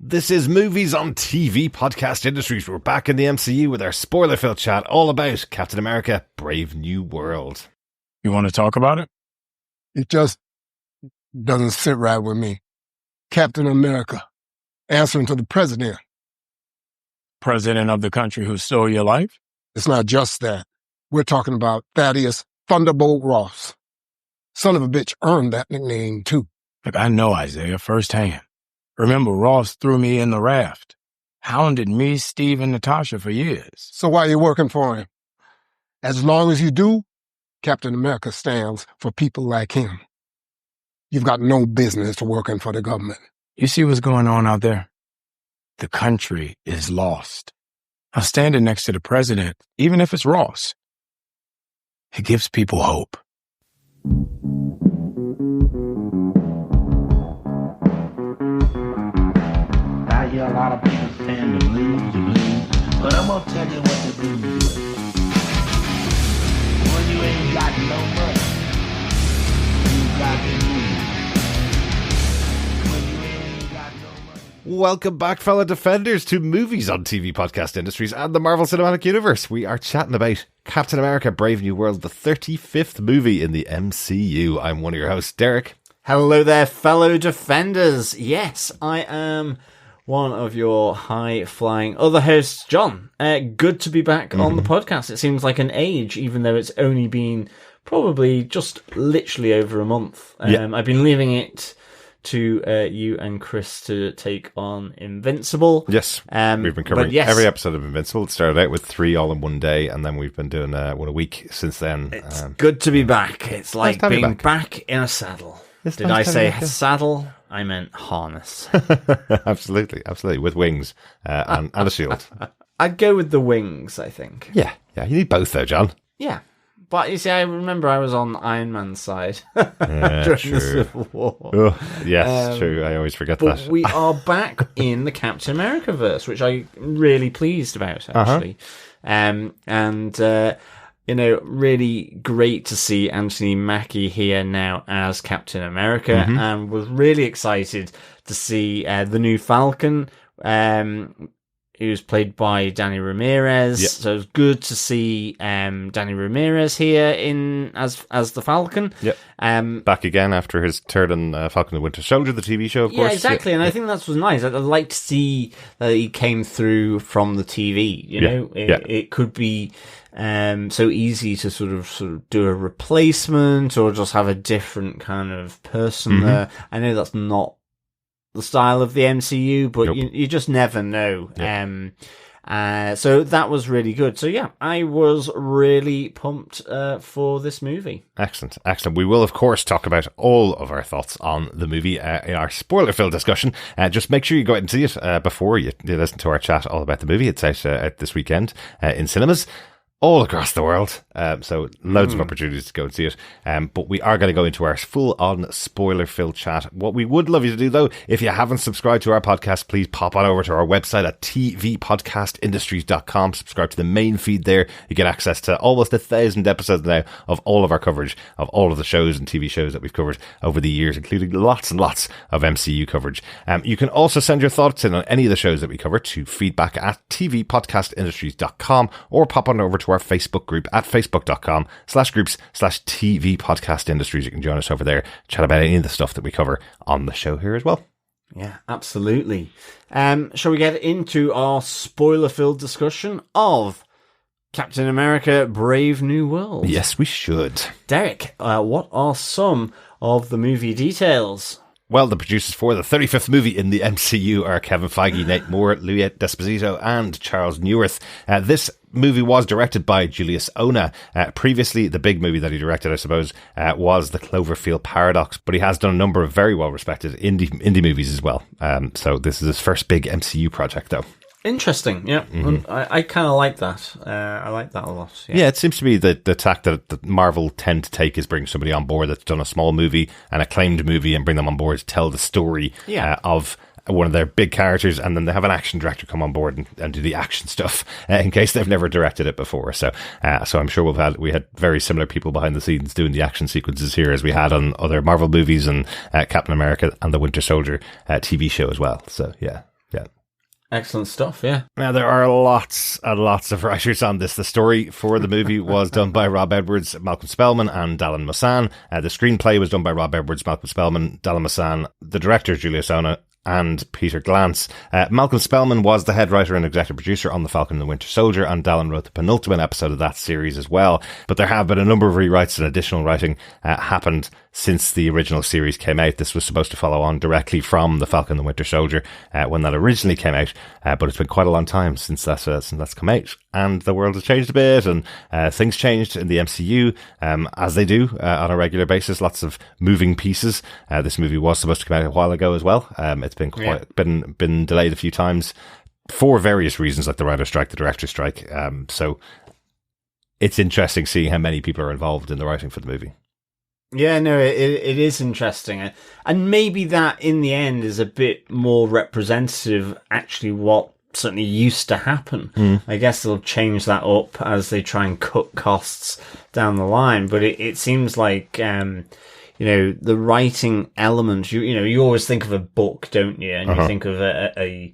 This is Movies on TV Podcast Industries. We're back in the MCU with our spoiler-filled chat all about Captain America, Brave New World. You want to talk about it? It just doesn't sit right with me. Captain America, answering to the president. President of the country who stole your life? It's not just that. We're talking about Thaddeus Thunderbolt Ross. Son of a bitch earned that nickname, too. Look, I know Isaiah firsthand. Remember, Ross threw me in the raft. Hounded me, Steve, and Natasha for years. So why are you working for him? As long as you do, Captain America stands for people like him. You've got no business working for the government. You see what's going on out there? The country is lost. Now, standing next to the president, even if it's Ross, it gives people hope. I hear a lot of people saying the blues, but I'm gonna tell you what the blues is. When you ain't got no money, you got the blues. When you ain't got no money. Welcome back, fellow defenders, to Movies on TV Podcast Industries and the Marvel Cinematic Universe. We are chatting about Captain America, Brave New World, the 35th movie in the MCU. I'm one of your hosts, Derek. Hello there, fellow defenders. Yes, I am one of your high-flying other hosts, John. Good to be back on the podcast. It seems like an age, even though it's only been probably just literally over a month. I've been leaving it to you and Chris to take on Invincible. Yes, we've been covering every episode of Invincible. It started out with 3 all in one day, and then we've been doing one a week since then. It's good to be back. It's like being back in a saddle. Did I say saddle? I meant harness. Absolutely, with wings and a shield. I'd go with the wings, I think. Yeah, you need both though, John. Yeah. But you see, I remember I was on Iron Man's side during the Civil War. Oh, yes, true. I always forget that. But we are back in the Captain America verse, which I'm really pleased about, actually. Really great to see Anthony Mackie here now as Captain America, and was really excited to see the new Falcon, who was played by Danny Ramirez. Yep. So it was good to see Danny Ramirez here as the Falcon. Yep. Back again after his turn on Falcon and the Winter Soldier, the TV show, of course. Yeah, exactly. And I think that was nice. I'd like to see that he came through from the TV. It could be so easy to sort of do a replacement or just have a different kind of person there. I know that's not the style of the MCU, but you just never know. So that was really good. So yeah, I was really pumped for this movie. Excellent. We will, of course, talk about all of our thoughts on the movie in our spoiler-filled discussion. Just make sure you go out and see it before you listen to our chat all about the movie. It's out this weekend in cinemas all across the world, so loads of opportunities to go and see it, but we are going to go into our full-on spoiler-filled chat. What we would love you to do, though, if you haven't subscribed to our podcast, please pop on over to our website at tvpodcastindustries.com. Subscribe to the main feed there. You get access to almost 1,000 episodes now of all of our coverage of all of the shows and TV shows that we've covered over the years, including lots and lots of MCU coverage. You can also send your thoughts in on any of the shows that we cover to feedback at tvpodcastindustries.com, or pop on over to our Facebook group at facebook.com/groups/TV Podcast Industries. You can join us over there, chat about any of the stuff that we cover on the show here as well. Yeah, absolutely. Shall we get into our spoiler-filled discussion of Captain America, Brave New World? Yes, we should. Derek, what are some of the movie details? Well, the producers for the 35th movie in the MCU are Kevin Feige, Nate Moore, Louis D'Esposito, and Charles Neuwirth. This movie was directed by Julius Onah. Previously, the big movie that he directed, I suppose, was The Cloverfield Paradox, but he has done a number of very well-respected indie movies as well. So this is his first big MCU project, though. Interesting, yeah. I kind of like that. I like that a lot. Yeah, it seems to be the tack that Marvel tend to take is bring somebody on board that's done a small movie, an acclaimed movie, and bring them on board to tell the story of one of their big characters, and then they have an action director come on board and do the action stuff in case they've never directed it before. So I'm sure we had very similar people behind the scenes doing the action sequences here as we had on other Marvel movies and Captain America and the Winter Soldier TV show as well. So yeah. Yeah. Excellent stuff, yeah. Now, there are lots and lots of writers on this. The story for the movie was done by Rob Edwards, Malcolm Spellman, and Dalan Musson. The screenplay was done by Rob Edwards, Malcolm Spellman, Dalan Musson. The director, Julius, Onah, and Peter Glanz. Malcolm Spellman was the head writer and executive producer on The Falcon and the Winter Soldier, and Dalan wrote the penultimate episode of that series as well. But there have been a number of rewrites and additional writing happened since the original series came out. This was supposed to follow on directly from The Falcon and the Winter Soldier when that originally came out, but it's been quite a long time since that's come out, and the world has changed a bit, and things changed in the MCU as they do on a regular basis. Lots of moving pieces. This movie was supposed to come out a while ago as well. It's been been delayed a few times for various reasons, like the writer's strike, the director's strike. So it's interesting seeing how many people are involved in the writing for the movie. Yeah, no, it is interesting. And maybe that, in the end, is a bit more representative, actually, what certainly used to happen. I guess they'll change that up as they try and cut costs down the line. But it seems like, the writing element, you always think of a book, don't you? And you think of a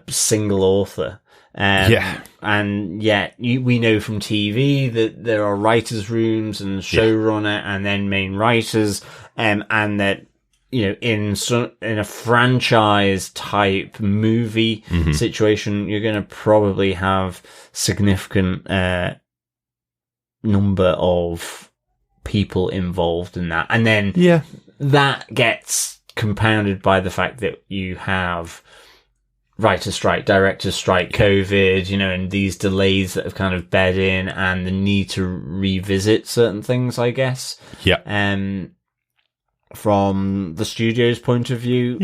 single author. And yet we know from TV that there are writers' rooms and showrunner and then main writers, and that, in a franchise type movie situation, you're going to probably have significant number of people involved in that. And then that gets compounded by the fact that you have writer's strike, director's strike, COVID, and these delays that have kind of bed in, and the need to revisit certain things, I guess. From the studio's point of view.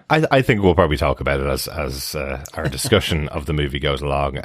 I think we'll probably talk about it as our discussion of the movie goes along.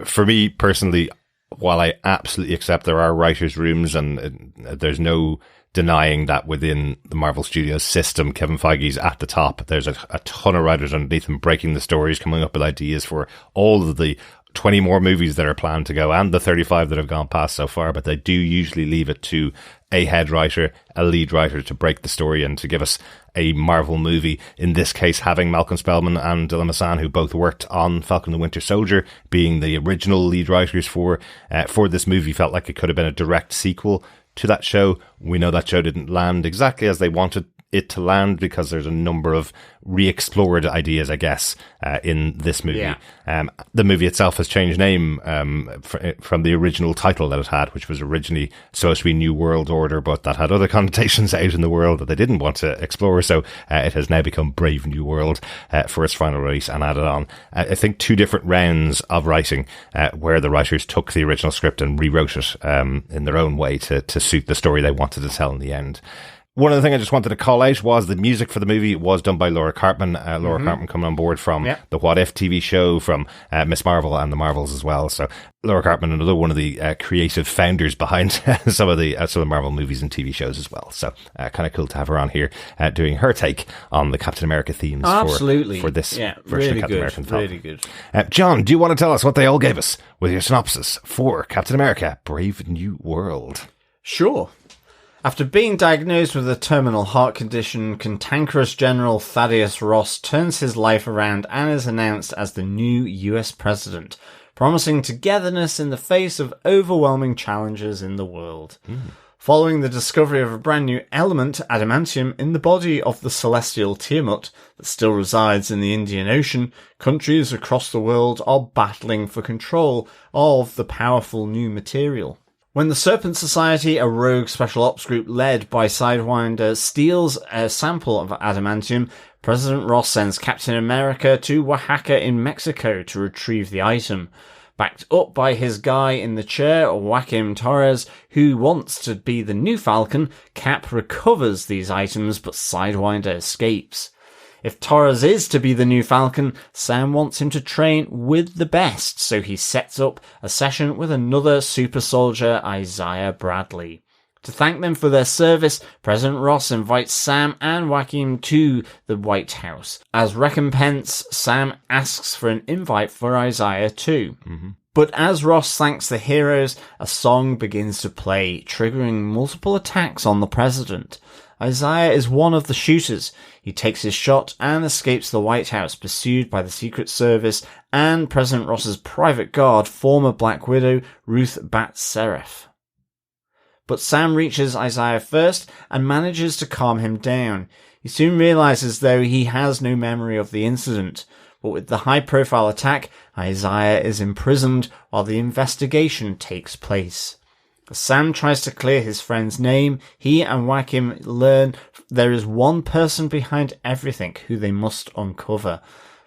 For me personally, while I absolutely accept there are writers' rooms, and there's no denying that within the Marvel Studios system, Kevin Feige's at the top. There's a ton of writers underneath him breaking the stories, coming up with ideas for all of the 20 more movies that are planned to go, and the 35 that have gone past so far, but they do usually leave it to a head writer, a lead writer, to break the story and to give us a Marvel movie. In this case, having Malcolm Spellman and Dalan Musson, who both worked on Falcon and the Winter Soldier, being the original lead writers for this movie, felt like it could have been a direct sequel to that show. We know that show didn't land exactly as they wanted it to land, because there's a number of re-explored ideas, I guess, in this movie. The movie itself has changed name from the original title that it had, which was originally supposed to be New World Order, but that had other connotations out in the world that they didn't want to explore. So it has now become Brave New World for its final release, and added on, I think, 2 different rounds of writing where the writers took the original script and rewrote it in their own way to suit the story they wanted to tell in the end. One of the things I just wanted to call out was the music for the movie was done by Laura Cartman. Laura Cartman coming on board from the What If TV show, from Miss Marvel and the Marvels as well. So Laura Cartman, another one of the creative founders behind some of the Marvel movies and TV shows as well. So kind of cool to have her on here doing her take on the Captain America themes for this version of Captain America film. Really good. John, do you want to tell us what they all gave us with your synopsis for Captain America: Brave New World? Sure. After being diagnosed with a terminal heart condition, Cantankerous General Thaddeus Ross turns his life around and is announced as the new US president, promising togetherness in the face of overwhelming challenges in the world. Following the discovery of a brand new element, Adamantium, in the body of the celestial Tiamut that still resides in the Indian Ocean, countries across the world are battling for control of the powerful new material. When the Serpent Society, a rogue special ops group led by Sidewinder, steals a sample of adamantium, President Ross sends Captain America to Oaxaca in Mexico to retrieve the item. Backed up by his guy in the chair, Joaquin Torres, who wants to be the new Falcon, Cap recovers these items, but Sidewinder escapes. If Torres is to be the new Falcon, Sam wants him to train with the best, so he sets up a session with another super soldier, Isaiah Bradley. To thank them for their service, President Ross invites Sam and Joaquin to the White House. As recompense, Sam asks for an invite for Isaiah too. But as Ross thanks the heroes, a song begins to play, triggering multiple attacks on the president. Isaiah is one of the shooters. He takes his shot and escapes the White House, pursued by the Secret Service and President Ross's private guard, former Black Widow Ruth Bat Seraph. But Sam reaches Isaiah first and manages to calm him down. He soon realizes, though, he has no memory of the incident. But with the high-profile attack, Isaiah is imprisoned while the investigation takes place. As Sam tries to clear his friend's name, he and Joachim learn there is one person behind everything who they must uncover.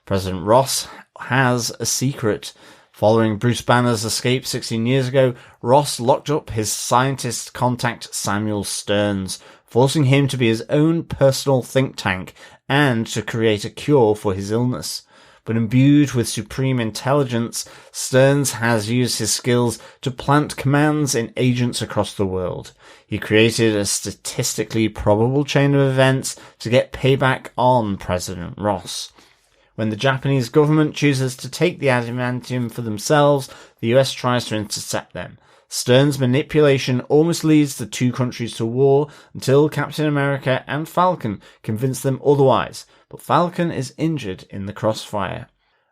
President Ross has a secret. Following Bruce Banner's escape 16 years ago, Ross locked up his scientist contact Samuel Stearns, forcing him to be his own personal think tank and to create a cure for his illness. But imbued with supreme intelligence, Stearns has used his skills to plant commands in agents across the world. He created a statistically probable chain of events to get payback on President Ross. When the Japanese government chooses to take the Adamantium for themselves, the US tries to intercept them. Stearns' manipulation almost leads the two countries to war until Captain America and Falcon convince them otherwise, but Falcon is injured in the crossfire.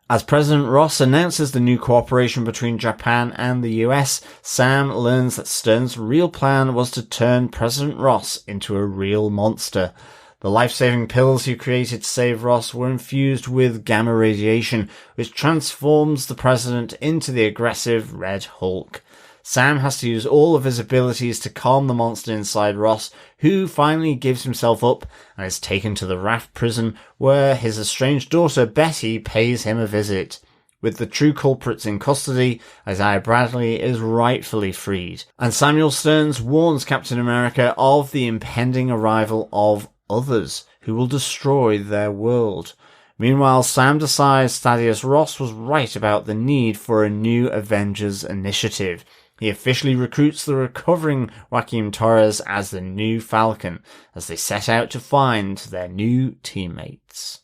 As President Ross announces the new cooperation between Japan and the US, Sam learns that Stearns' real plan was to turn President Ross into a real monster. The life-saving pills he created to save Ross were infused with gamma radiation, which transforms the president into the aggressive Red Hulk. Sam has to use all of his abilities to calm the monster inside Ross, who finally gives himself up and is taken to the Raft prison, where his estranged daughter Betty pays him a visit. With the true culprits in custody, Isaiah Bradley is rightfully freed, and Samuel Stearns warns Captain America of the impending arrival of others who will destroy their world. Meanwhile, Sam decides Thaddeus Ross was right about the need for a new Avengers initiative. He officially recruits the recovering Joaquin Torres as the new Falcon, as they set out to find their new teammates.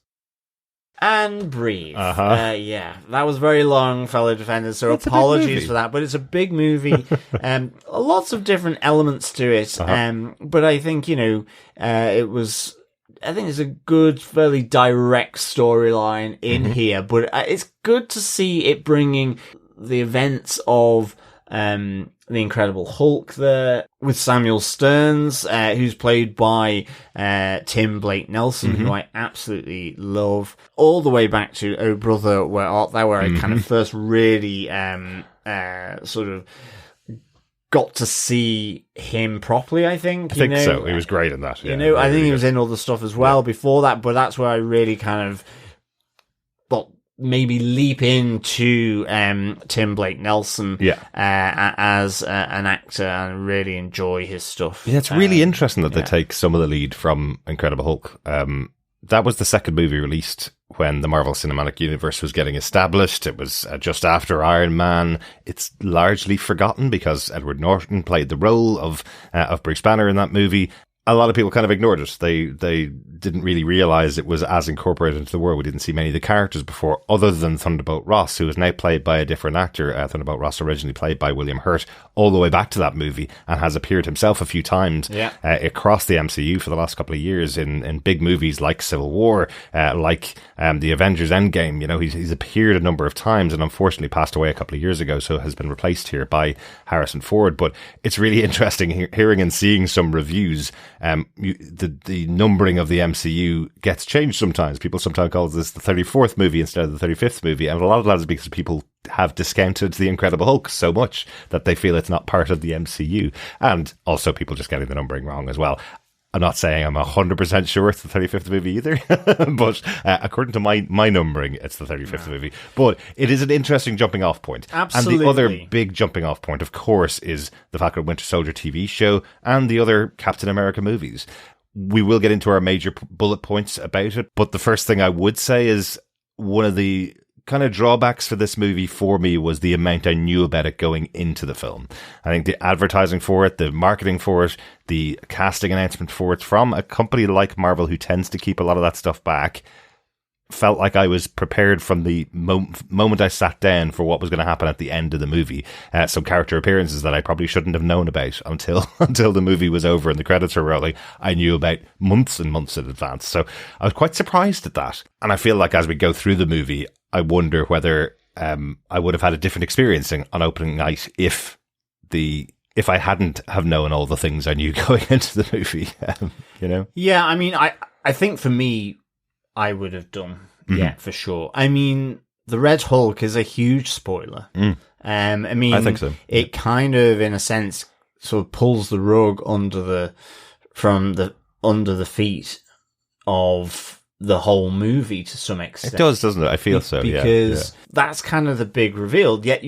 And breathe. Yeah, that was very long, fellow defenders, so it's apologies for that, but it's a big movie. Lots of different elements to it, but I think, I think it's a good, fairly direct storyline in here, but it's good to see it bringing the events of the Incredible Hulk there, with Samuel Stearns, who's played by Tim Blake Nelson, who I absolutely love, all the way back to Oh Brother, Where Art Thou, where I kind of first really sort of got to see him properly, I think. I think so. He was great in that. Yeah, I think he was in other stuff as well before that, but that's where I really kind of maybe leap into Tim Blake Nelson as an actor and really enjoy his stuff. Yeah, it's really interesting that they take some of the lead from Incredible Hulk. That was the second movie released when the Marvel Cinematic Universe was getting established. It was just after Iron Man. It's largely forgotten because Edward Norton played the role of Bruce Banner in that movie. A lot of people kind of ignored it. They didn't really realize it was as incorporated into the world. We didn't see many of the characters before, other than Thunderbolt Ross, who is now played by a different actor. Thunderbolt Ross originally played by William Hurt, all the way back to that movie, and has appeared himself a few times across the MCU for the last couple of years in big movies like Civil War, like the Avengers Endgame. He's appeared a number of times, and unfortunately passed away a couple of years ago, so has been replaced here by Harrison Ford. But it's really interesting hearing and seeing some reviews. The numbering of the MCU gets changed sometimes. People sometimes call this the 34th movie instead of the 35th movie, and a lot of that is because people have discounted the Incredible Hulk so much that they feel it's not part of the MCU, and also people just getting the numbering wrong as well. I'm not saying I'm 100% sure it's the 35th movie either, but according to my numbering, it's the 35th movie. But it is an interesting jumping off point. Absolutely. And the other big jumping off point, of course, is the Falcon Winter Soldier TV show and the other Captain America movies. We will get into our major bullet points about it, but the first thing I would say is one of the kind of drawbacks for this movie for me was the amount I knew about it going into the film. I think the advertising for it, the marketing for it, the casting announcement for it from a company like Marvel, who tends to keep a lot of that stuff back, felt like I was prepared from the moment I sat down for what was going to happen at the end of the movie. Some character appearances that I probably shouldn't have known about until the movie was over and the credits were rolling, I knew about months and months in advance. So I was quite surprised at that. And I feel like as we go through the movie, I wonder whether I would have had a different experience on opening night if I hadn't have known all the things I knew going into the movie. Yeah, I mean, I think for me, I would have done. Yeah, for sure. I mean, the Red Hulk is a huge spoiler. I mean, I think so. It kind of, in a sense, sort of pulls the rug under the feet of the whole movie to some extent. It does, doesn't it? I feel so. Because that's kind of the big reveal. Yet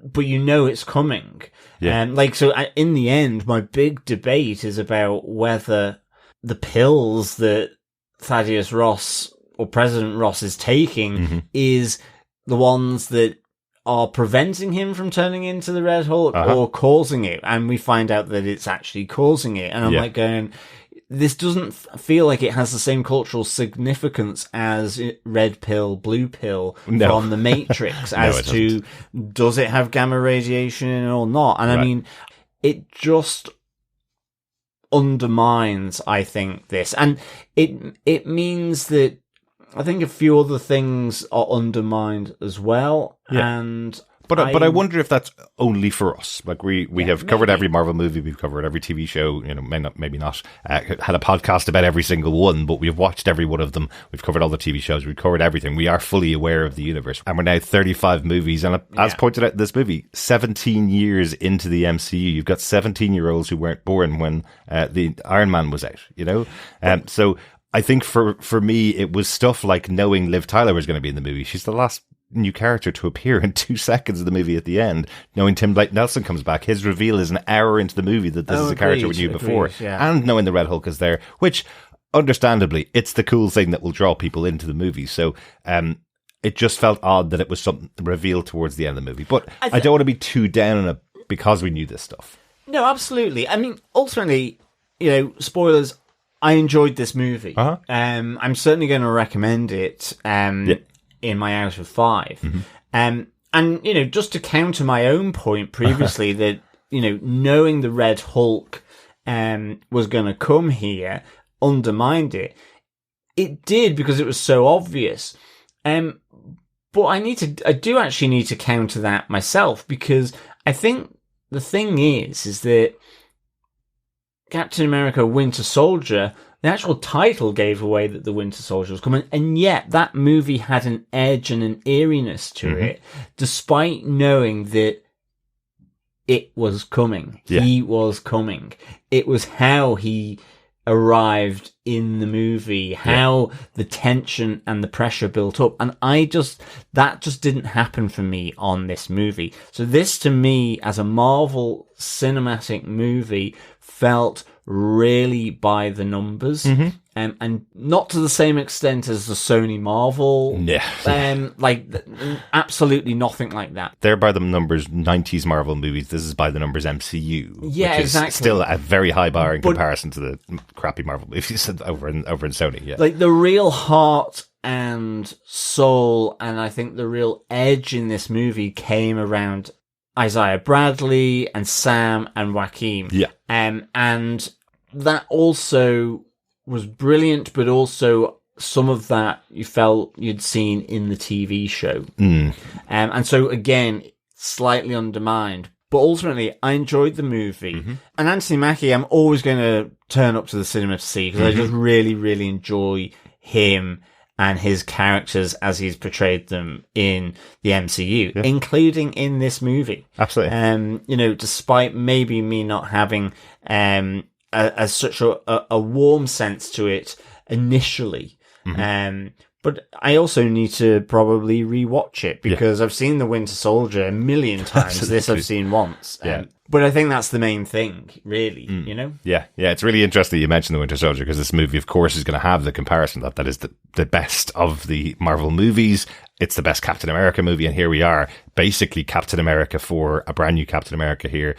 but you know it's coming. Yeah. So in the end, my big debate is about whether the pills that Thaddeus Ross or President Ross is taking is the ones that are preventing him from turning into the Red Hulk or causing it. And we find out that it's actually causing it. And I'm like going, this doesn't feel like it has the same cultural significance as red pill, blue pill from the Matrix as to does it have gamma radiation or not? And I mean, it just undermines, I think, this. And it means that I think a few other things are undermined as well. Yeah. But I wonder if that's only for us. Like we have covered every Marvel movie, we've covered every TV show, maybe not had a podcast about every single one, but we've watched every one of them. We've covered all the TV shows, we've covered everything. We are fully aware of the universe. And we're now 35 movies. And as pointed out in this movie, 17 years into the MCU, you've got 17-year-olds who weren't born when the Iron Man was out, so I think for me, it was stuff like knowing Liv Tyler was going to be in the movie. She's the last new character to appear in 2 seconds of the movie at the end. Knowing Tim Blake Nelson comes back, his reveal is an hour into the movie that this is a character we knew before. And knowing the Red Hulk is there, which, understandably, it's the cool thing that will draw people into the movie. So, it just felt odd that it was something revealed towards the end of the movie. But I don't want to be too down on it because we knew this stuff. No, absolutely. I mean, ultimately, spoilers, I enjoyed this movie. I'm certainly going to recommend it in my out of 5. And, just to counter my own point previously that, knowing the Red Hulk was going to come here undermined it. It did because it was so obvious. But I do actually need to counter that myself because I think the thing is that Captain America Winter Soldier, the actual title gave away that the Winter Soldier was coming, and yet that movie had an edge and an eeriness to it, despite knowing that it was coming. Yeah. He was coming. It was how he arrived in the movie, how the tension and the pressure built up, and that just didn't happen for me on this movie. So this, to me, as a Marvel cinematic movie, felt really by the numbers, and not to the same extent as the Sony Marvel. Absolutely nothing like that. They're by the numbers 90s Marvel movies. This is by the numbers MCU. Yeah, which exactly. Is still a very high bar in comparison to the crappy Marvel movies over in Sony. Yeah, like the real heart and soul, and I think the real edge in this movie came around Isaiah Bradley and Sam and Joaquin. Yeah. And that also was brilliant, but also some of that you felt you'd seen in the TV show. And so, again, slightly undermined. But ultimately, I enjoyed the movie. And Anthony Mackie, I'm always going to turn up to the cinema to see because I just really, really enjoy him and his characters as he's portrayed them in the MCU, including in this movie. Absolutely. Despite maybe me not having such a warm sense to it initially. But I also need to probably rewatch it because I've seen The Winter Soldier a million times. This I've seen once. But I think that's the main thing, really, Yeah, it's really interesting that you mentioned The Winter Soldier because this movie, of course, is going to have the comparison that is the best of the Marvel movies. It's the best Captain America movie, and here we are, basically Captain America for a brand new Captain America here.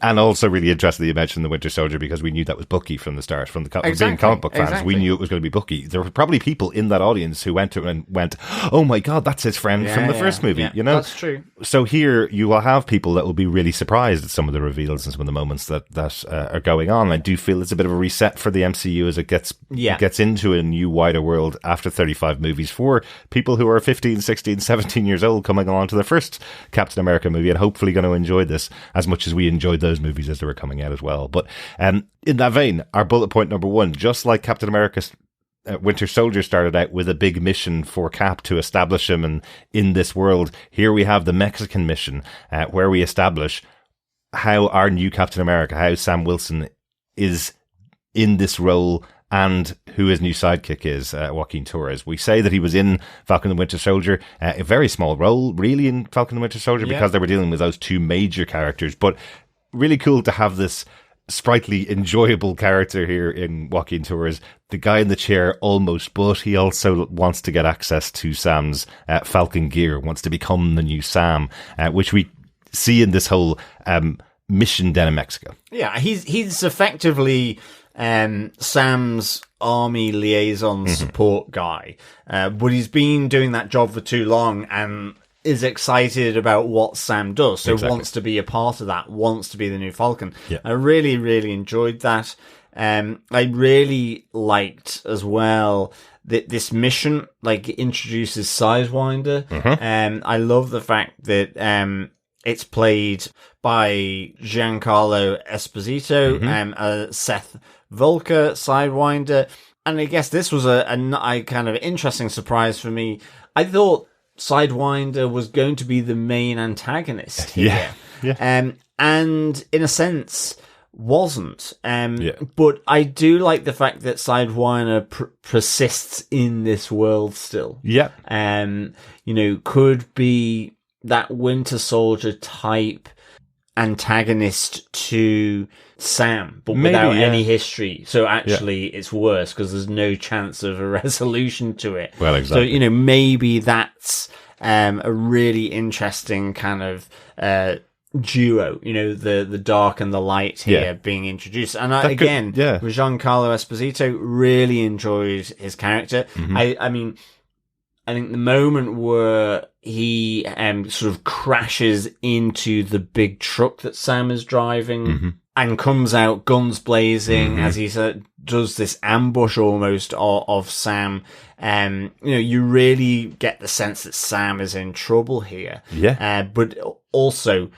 And also really interested that you mentioned the Winter Soldier, because we knew that was Bucky from the start. From the being comic book fans, we knew it was going to be Bucky. There were probably people in that audience who went to it and went, "Oh my God, that's his friend from the first movie." You know, that's true. So here you will have people that will be really surprised at some of the reveals and some of the moments that are going on. I do feel it's a bit of a reset for the MCU as it gets into a new wider world after 35 movies for people who are 15, 16, 17 years old coming along to their first Captain America movie, and hopefully going to enjoy this as much as we enjoyed those movies as they were coming out as well. But in that vein, our bullet point number one, just like Captain America's Winter Soldier started out with a big mission for Cap to establish him and in this world, here we have the Mexican mission where we establish how our new Captain America, how Sam Wilson is in this role, and who his new sidekick is, Joaquin Torres. We say that he was in Falcon and Winter Soldier, a very small role, really, in Falcon and Winter Soldier, because they were dealing with those two major characters. But really cool to have this sprightly, enjoyable character here in Joaquin Torres, the guy in the chair almost, but he also wants to get access to Sam's Falcon gear, wants to become the new Sam, which we see in this whole mission down in Mexico. Yeah, he's effectively Sam's army liaison support guy, but he's been doing that job for too long and is excited about what Sam does, so wants to be a part of that, wants to be the new Falcon. Yeah. I really, really enjoyed that. I really liked as well that this mission, like, introduces Sidewinder. I love the fact that it's played by Giancarlo Esposito, Seth Volker, Sidewinder, and I guess this was a kind of interesting surprise for me. I thought Sidewinder was going to be the main antagonist here. And in a sense wasn't. But I do like the fact that Sidewinder persists in this world still. Could be that Winter Soldier type antagonist to Sam, but without any history. So actually it's worse because there's no chance of a resolution to it. Well, exactly. So, maybe that's a really interesting kind of duo, the dark and the light here being introduced. And with Giancarlo Esposito, really enjoyed his character. I mean, I think the moment where he sort of crashes into the big truck that Sam is driving and comes out guns blazing as he does this ambush almost of Sam, you really get the sense that Sam is in trouble here. But also,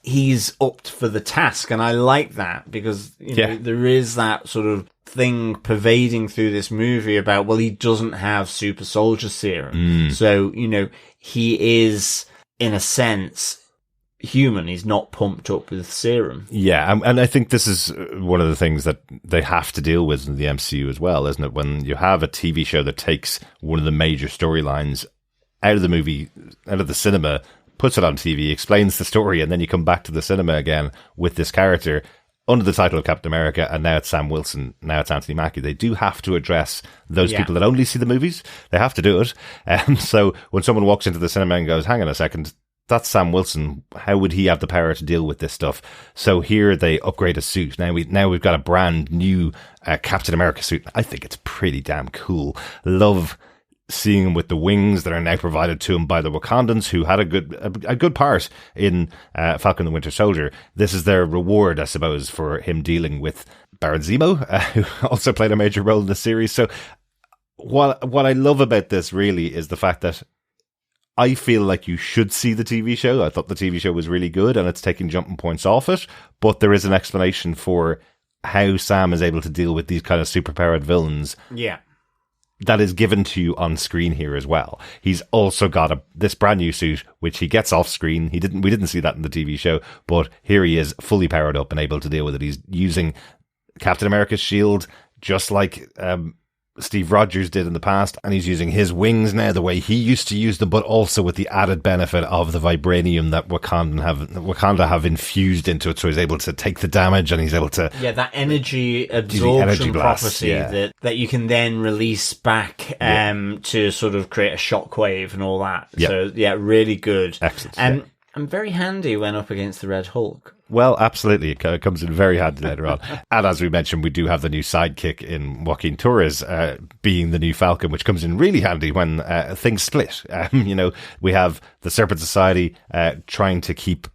he's up for the task, and I like that because there is that sort of thing pervading through this movie about, well, he doesn't have super soldier serum, so he is in a sense human. He's not pumped up with serum. And I think this is one of the things that they have to deal with in the MCU as well, isn't it? When you have a TV show that takes one of the major storylines out of the movie, out of the cinema, puts it on TV, explains the story, and then you come back to the cinema again with this character under the title of Captain America, and now it's Sam Wilson, now it's Anthony Mackie. They do have to address those people that only see the movies. They have to do it. So when someone walks into the cinema and goes, hang on a second, that's Sam Wilson, how would he have the power to deal with this stuff? So here they upgrade a suit. Now we've got a brand new Captain America suit. I think it's pretty damn cool. Love seeing him with the wings that are now provided to him by the Wakandans, who had a good part in Falcon and the Winter Soldier. This is their reward, I suppose, for him dealing with Baron Zemo, who also played a major role in the series. So what I love about this really is the fact that I feel like you should see the TV show. I thought the TV show was really good, and it's taking jumping points off it, but there is an explanation for how Sam is able to deal with these kind of superpowered villains. That is given to you on screen here as well. He's also got this brand new suit, which he gets off screen. We didn't see that in the TV show, but here he is fully powered up and able to deal with it. He's using Captain America's shield, just like Steve Rogers did in the past, and he's using his wings now the way he used to use them, but also with the added benefit of the vibranium that Wakanda have infused into it, so he's able to take the damage, and he's able to that energy absorption property that you can then release back to sort of create a shockwave and all that. So really good. Excellent. And very handy when up against the Red Hulk. Well, absolutely. It comes in very handy later on. And as we mentioned, we do have the new sidekick in Joaquin Torres being the new Falcon, which comes in really handy when things split. We have the Serpent Society trying to keep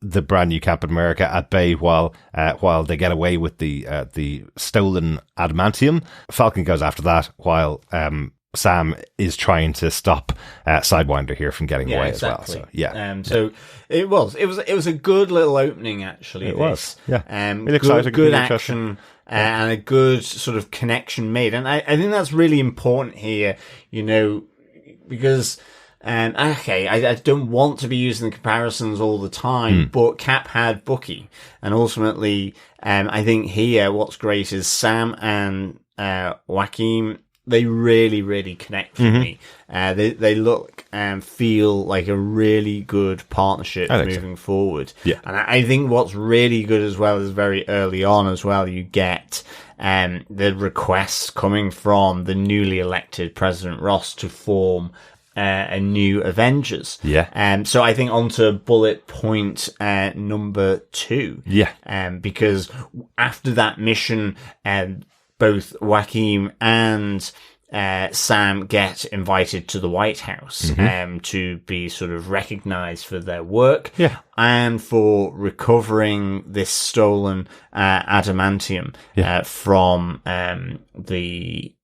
the brand new Captain America at bay while they get away with the stolen adamantium. Falcon goes after that while Sam is trying to stop Sidewinder here from getting away exactly. as well. So yeah, so it was a good little opening actually. It was, yeah. Really exciting, good action, and a good sort of connection made, and I think that's really important here. Because. I don't want to be using the comparisons all the time, but Cap had Bucky, and ultimately, I think here what's great is Sam and Joaquin. They really, really connect with me. They look and feel like a really good partnership moving forward. Yeah. And I think what's really good as well is very early on as well, you get the requests coming from the newly elected President Ross to form a new Avengers. Yeah. So I think onto bullet point number 2. Yeah. Because after that mission, both Joaquin and Sam get invited to the White House to be sort of recognized for their work and for recovering this stolen adamantium from the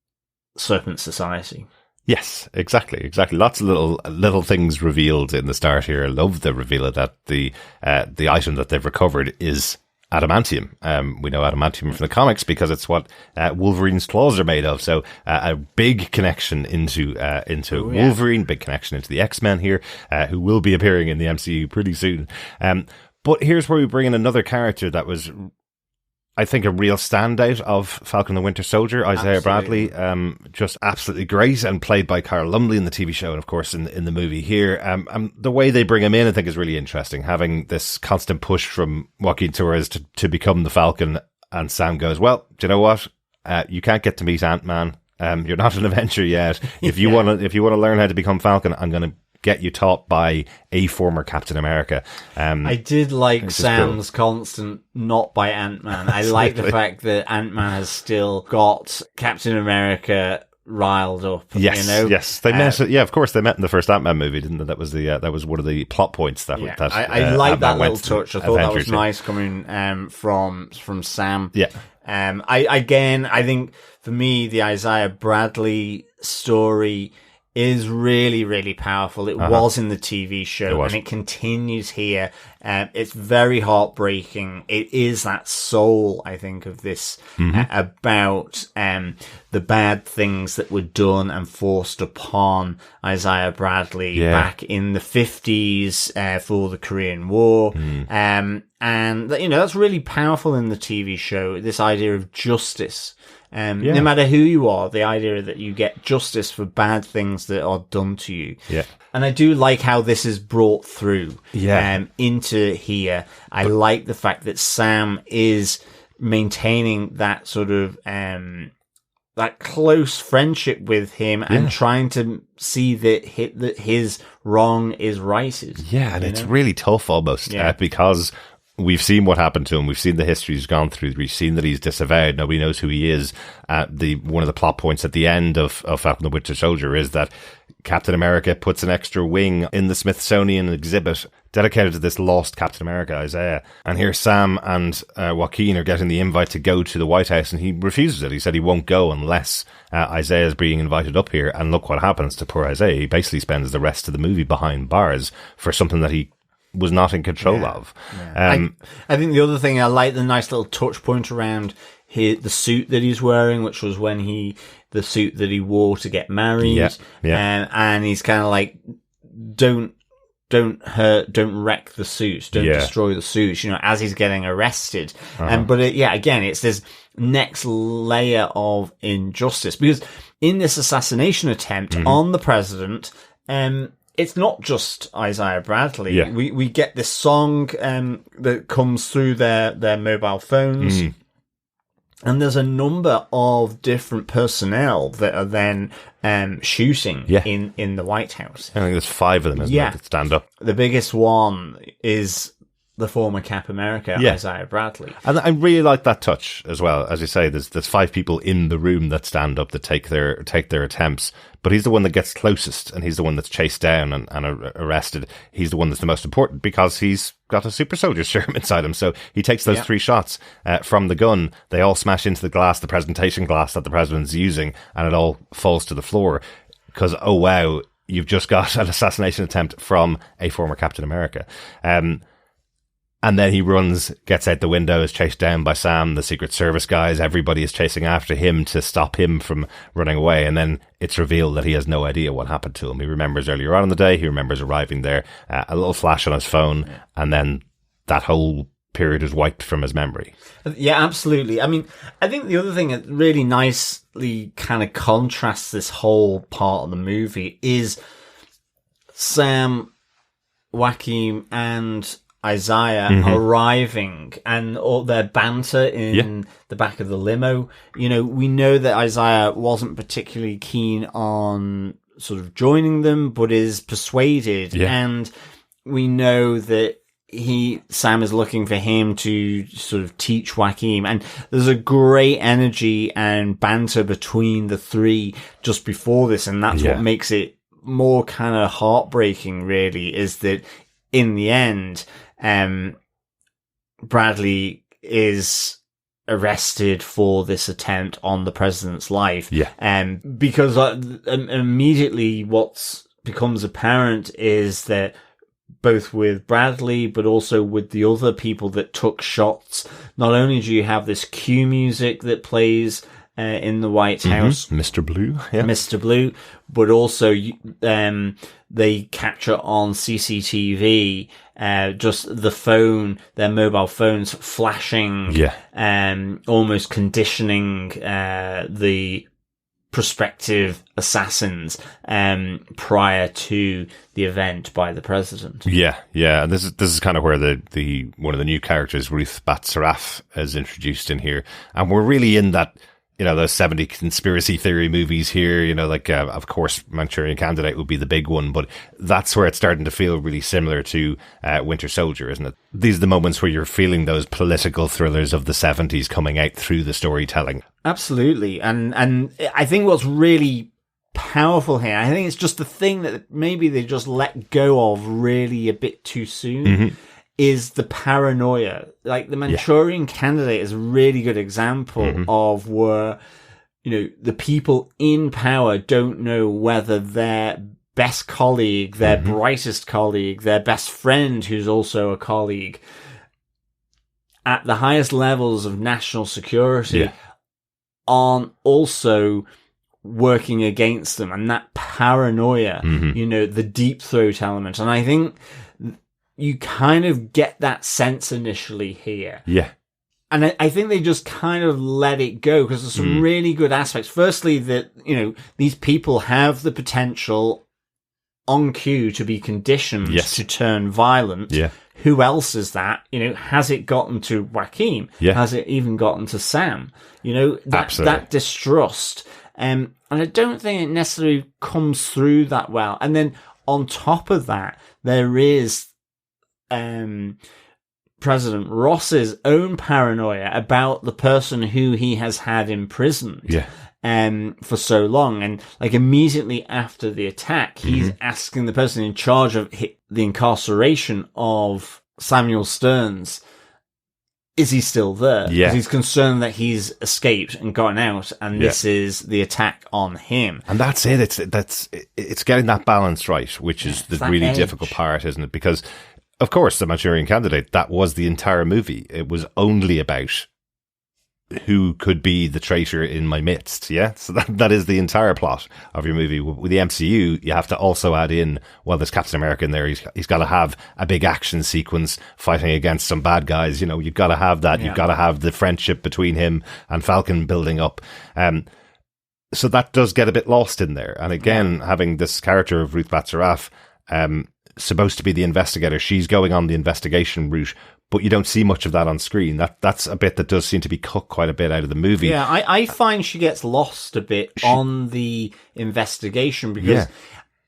Serpent Society. Yes, exactly. Lots of little things revealed in the start here. I love the reveal that the item that they've recovered is adamantium. We know adamantium from the comics because it's what Wolverine's claws are made of. So a big connection into Wolverine, big connection into the X-Men here, who will be appearing in the MCU pretty soon. But here's where we bring in another character that was, I think, a real standout of Falcon the Winter Soldier, Isaiah Bradley, just absolutely great, and played by Carl Lumbly in the TV show and, of course, in the movie here. The way they bring him in, I think, is really interesting, having this constant push from Joaquin Torres to become the Falcon, and Sam goes, well, do you know what? You can't get to meet Ant-Man. You're not an Avenger yet. If you want to learn how to become Falcon, I'm going to get you taught by a former Captain America. I did like Sam's constant not by Ant-Man. I like the fact that Ant-Man has still got Captain America riled up. Yes, yes. They met. Yeah, of course they met in the first Ant-Man movie, didn't they? That was one of the plot points that. I like that little touch. I thought that was nice coming from Sam. Yeah. I think for me the Isaiah Bradley story is really, really powerful. It was in the TV show and it continues here. It's very heartbreaking. It is that soul, I think, of this about the bad things that were done and forced upon Isaiah Bradley back in the 50s for the Korean War. And, that's really powerful in the TV show, this idea of justice. No matter who you are, the idea that you get justice for bad things that are done to you. Yeah. And I do like how this is brought through into here. I like the fact that Sam is maintaining that sort of that close friendship with him and trying to see that his wrong is righted. Yeah, and it's really tough almost because we've seen what happened to him. We've seen the history he's gone through. We've seen that he's disavowed. Nobody knows who he is. One of the plot points at the end of Falcon the Winter Soldier is that Captain America puts an extra wing in the Smithsonian exhibit dedicated to this lost Captain America, Isaiah. And here Sam and Joaquin are getting the invite to go to the White House, and he refuses it. He said he won't go unless Isaiah is being invited up here. And look what happens to poor Isaiah. He basically spends the rest of the movie behind bars for something that he was not in control of. I think the other thing, I like the nice little touch point around the suit that he's wearing, which was the suit that he wore to get married. And he's kind of like, don't wreck the suit, don't destroy the suit, as he's getting arrested. But again, it's this next layer of injustice, because in this assassination attempt on the president, it's not just Isaiah Bradley. Yeah. We get this song that comes through their mobile phones. And there's a number of different personnel that are then shooting in the White House. I think there's 5 of them, isn't there, that stand up. The biggest one is the former Cap America, Isaiah Bradley. And I really like that touch as well. As you say, there's 5 people in the room that stand up that take their attempts, but he's the one that gets closest, and he's the one that's chased down and arrested. He's the one that's the most important because he's got a super soldier serum inside him. So he takes those 3 shots from the gun. They all smash into the glass, the presentation glass that the president's using, and it all falls to the floor because, oh wow, you've just got an assassination attempt from a former Captain America. And then he runs, gets out the window, is chased down by Sam, the Secret Service guys. Everybody is chasing after him to stop him from running away. And then it's revealed that he has no idea what happened to him. He remembers earlier on in the day, he remembers arriving there, a little flash on his phone, and then that whole period is wiped from his memory. Yeah, absolutely. I mean, I think the other thing that really nicely kind of contrasts this whole part of the movie is Sam, Joaquin, and Isaiah arriving and all their banter in the back of the limo. You know, we know that Isaiah wasn't particularly keen on sort of joining them, but is persuaded. And we know that Sam is looking for him to sort of teach Joaquin. And there's a great energy and banter between the 3 just before this. And that's what makes it more kind of heartbreaking, really, is that in the end, Bradley is arrested for this attempt on the president's life. Because immediately what becomes apparent is that both with Bradley, but also with the other people that took shots, not only do you have this cue music that plays in the White House, Mr. Blue, Mr. Blue, but also they capture on CCTV just the phone, their mobile phones flashing, almost conditioning the prospective assassins prior to the event by the president. And this is kind of where the one of the new characters, Ruth Bat-Saraf, is introduced in here, and we're really in that, you know, those 70 conspiracy theory movies here, you know, like, of course, Manchurian Candidate would be the big one, but that's where it's starting to feel really similar to Winter Soldier, isn't it? These are the moments where you're feeling those political thrillers of the 70s coming out through the storytelling. Absolutely. And I think what's really powerful here, I think it's just the thing that maybe they just let go of really a bit too soon, is the paranoia. Like the Manchurian Candidate is a really good example of where, you know, the people in power don't know whether their best colleague, their brightest colleague, their best friend, who's also a colleague, at the highest levels of national security, aren't also working against them. And that paranoia, you know, the deep throat element. And I think you kind of get that sense initially here. And I think they just kind of let it go because there's some really good aspects. Firstly, that, you know, these people have the potential on cue to be conditioned to turn violent. Who else is that? You know, has it gotten to Joaquin? Has it even gotten to Sam? You know, that distrust. And I don't think it necessarily comes through that well. And then on top of that, there is President Ross's own paranoia about the person who he has had imprisoned for so long. And like immediately after the attack, he's asking the person in charge of the incarceration of Samuel Stearns, is he still there? Because he's concerned that he's escaped and gotten out, and this is the attack on him. And that's it. It's getting that balance right, which is the really difficult part, isn't it? Because of course, the Manchurian Candidate, that was the entire movie. It was only about who could be the traitor in my midst, So that is the entire plot of your movie. With the MCU, you have to also add in, well, there's Captain America in there. He's got to have a big action sequence fighting against some bad guys. You know, you've got to have that. You've got to have the friendship between him and Falcon building up. So that does get a bit lost in there. And again, having this character of Ruth Bat-Saraf, supposed to be the investigator, she's going on the investigation route, but you don't see much of that on screen. That's a bit that does seem to be cut quite a bit out of the movie. Yeah, I find she gets lost a bit on the investigation because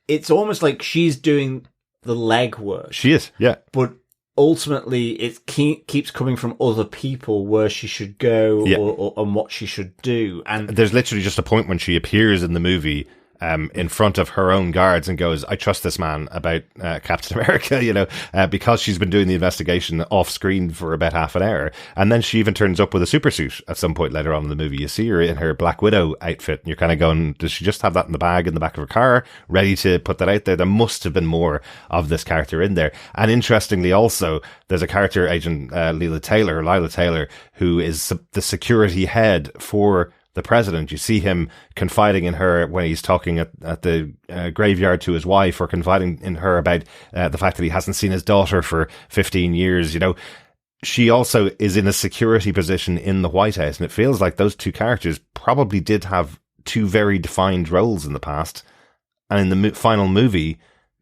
it's almost like she's doing the legwork. She is, But ultimately it keeps coming from other people where she should go or and what she should do. And there's literally just a point when she appears in the movie in front of her own guards and goes, I trust this man about Captain America, because she's been doing the investigation off screen for about half an hour. And then she even turns up with a super suit at some point later on in the movie. You see her in her Black Widow outfit and you're kind of going, does she just have that in the bag in the back of her car, ready to put that out there? There must have been more of this character in there. And interestingly also, there's a character agent, Lila Taylor, who is the security head for the president. You see him confiding in her when he's talking at the graveyard to his wife, or confiding in her about the fact that he hasn't seen his daughter for 15 years. She also is in a security position in the White House, and it feels like those two characters probably did have two very defined roles in the past. And in the final movie,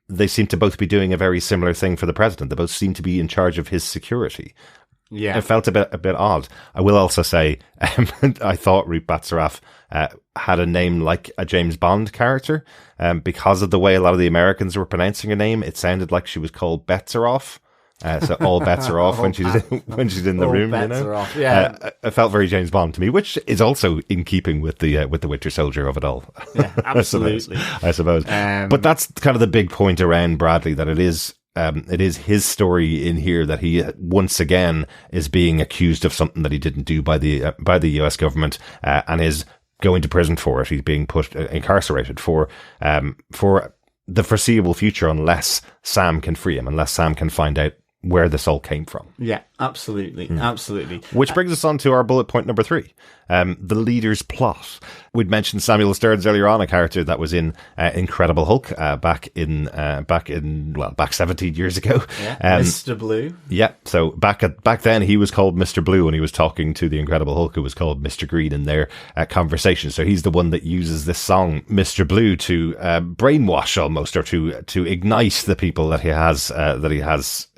they seem to both be doing a very similar thing for the president. They both seem to be in charge of his security. Yeah, it felt a bit odd. I will also say, I thought Ruth Batzaraf had a name like a James Bond character, because of the way a lot of the Americans were pronouncing her name. It sounded like she was called Betzeroff. So all bets are off when she's in the room. Bets are off. Yeah, it felt very James Bond to me, which is also in keeping with the Winter Soldier of it all. Yeah, absolutely. I suppose. But that's kind of the big point around Bradley, that it is his story in here that he once again is being accused of something that he didn't do by the US government, and is going to prison for it. He's being incarcerated for the foreseeable future, unless Sam can free him, unless Sam can find out where this all came from. Yeah, absolutely. Absolutely. Which brings us on to our bullet point number 3. The leader's plot. We'd mentioned Samuel Stearns earlier on, a character that was in Incredible Hulk back 17 years ago. Yeah, Mr. Blue. Yeah, so back then he was called Mr. Blue when he was talking to the Incredible Hulk, who was called Mr. Green in their conversation. So he's the one that uses this song, Mr. Blue, to brainwash almost, or to ignite the people that he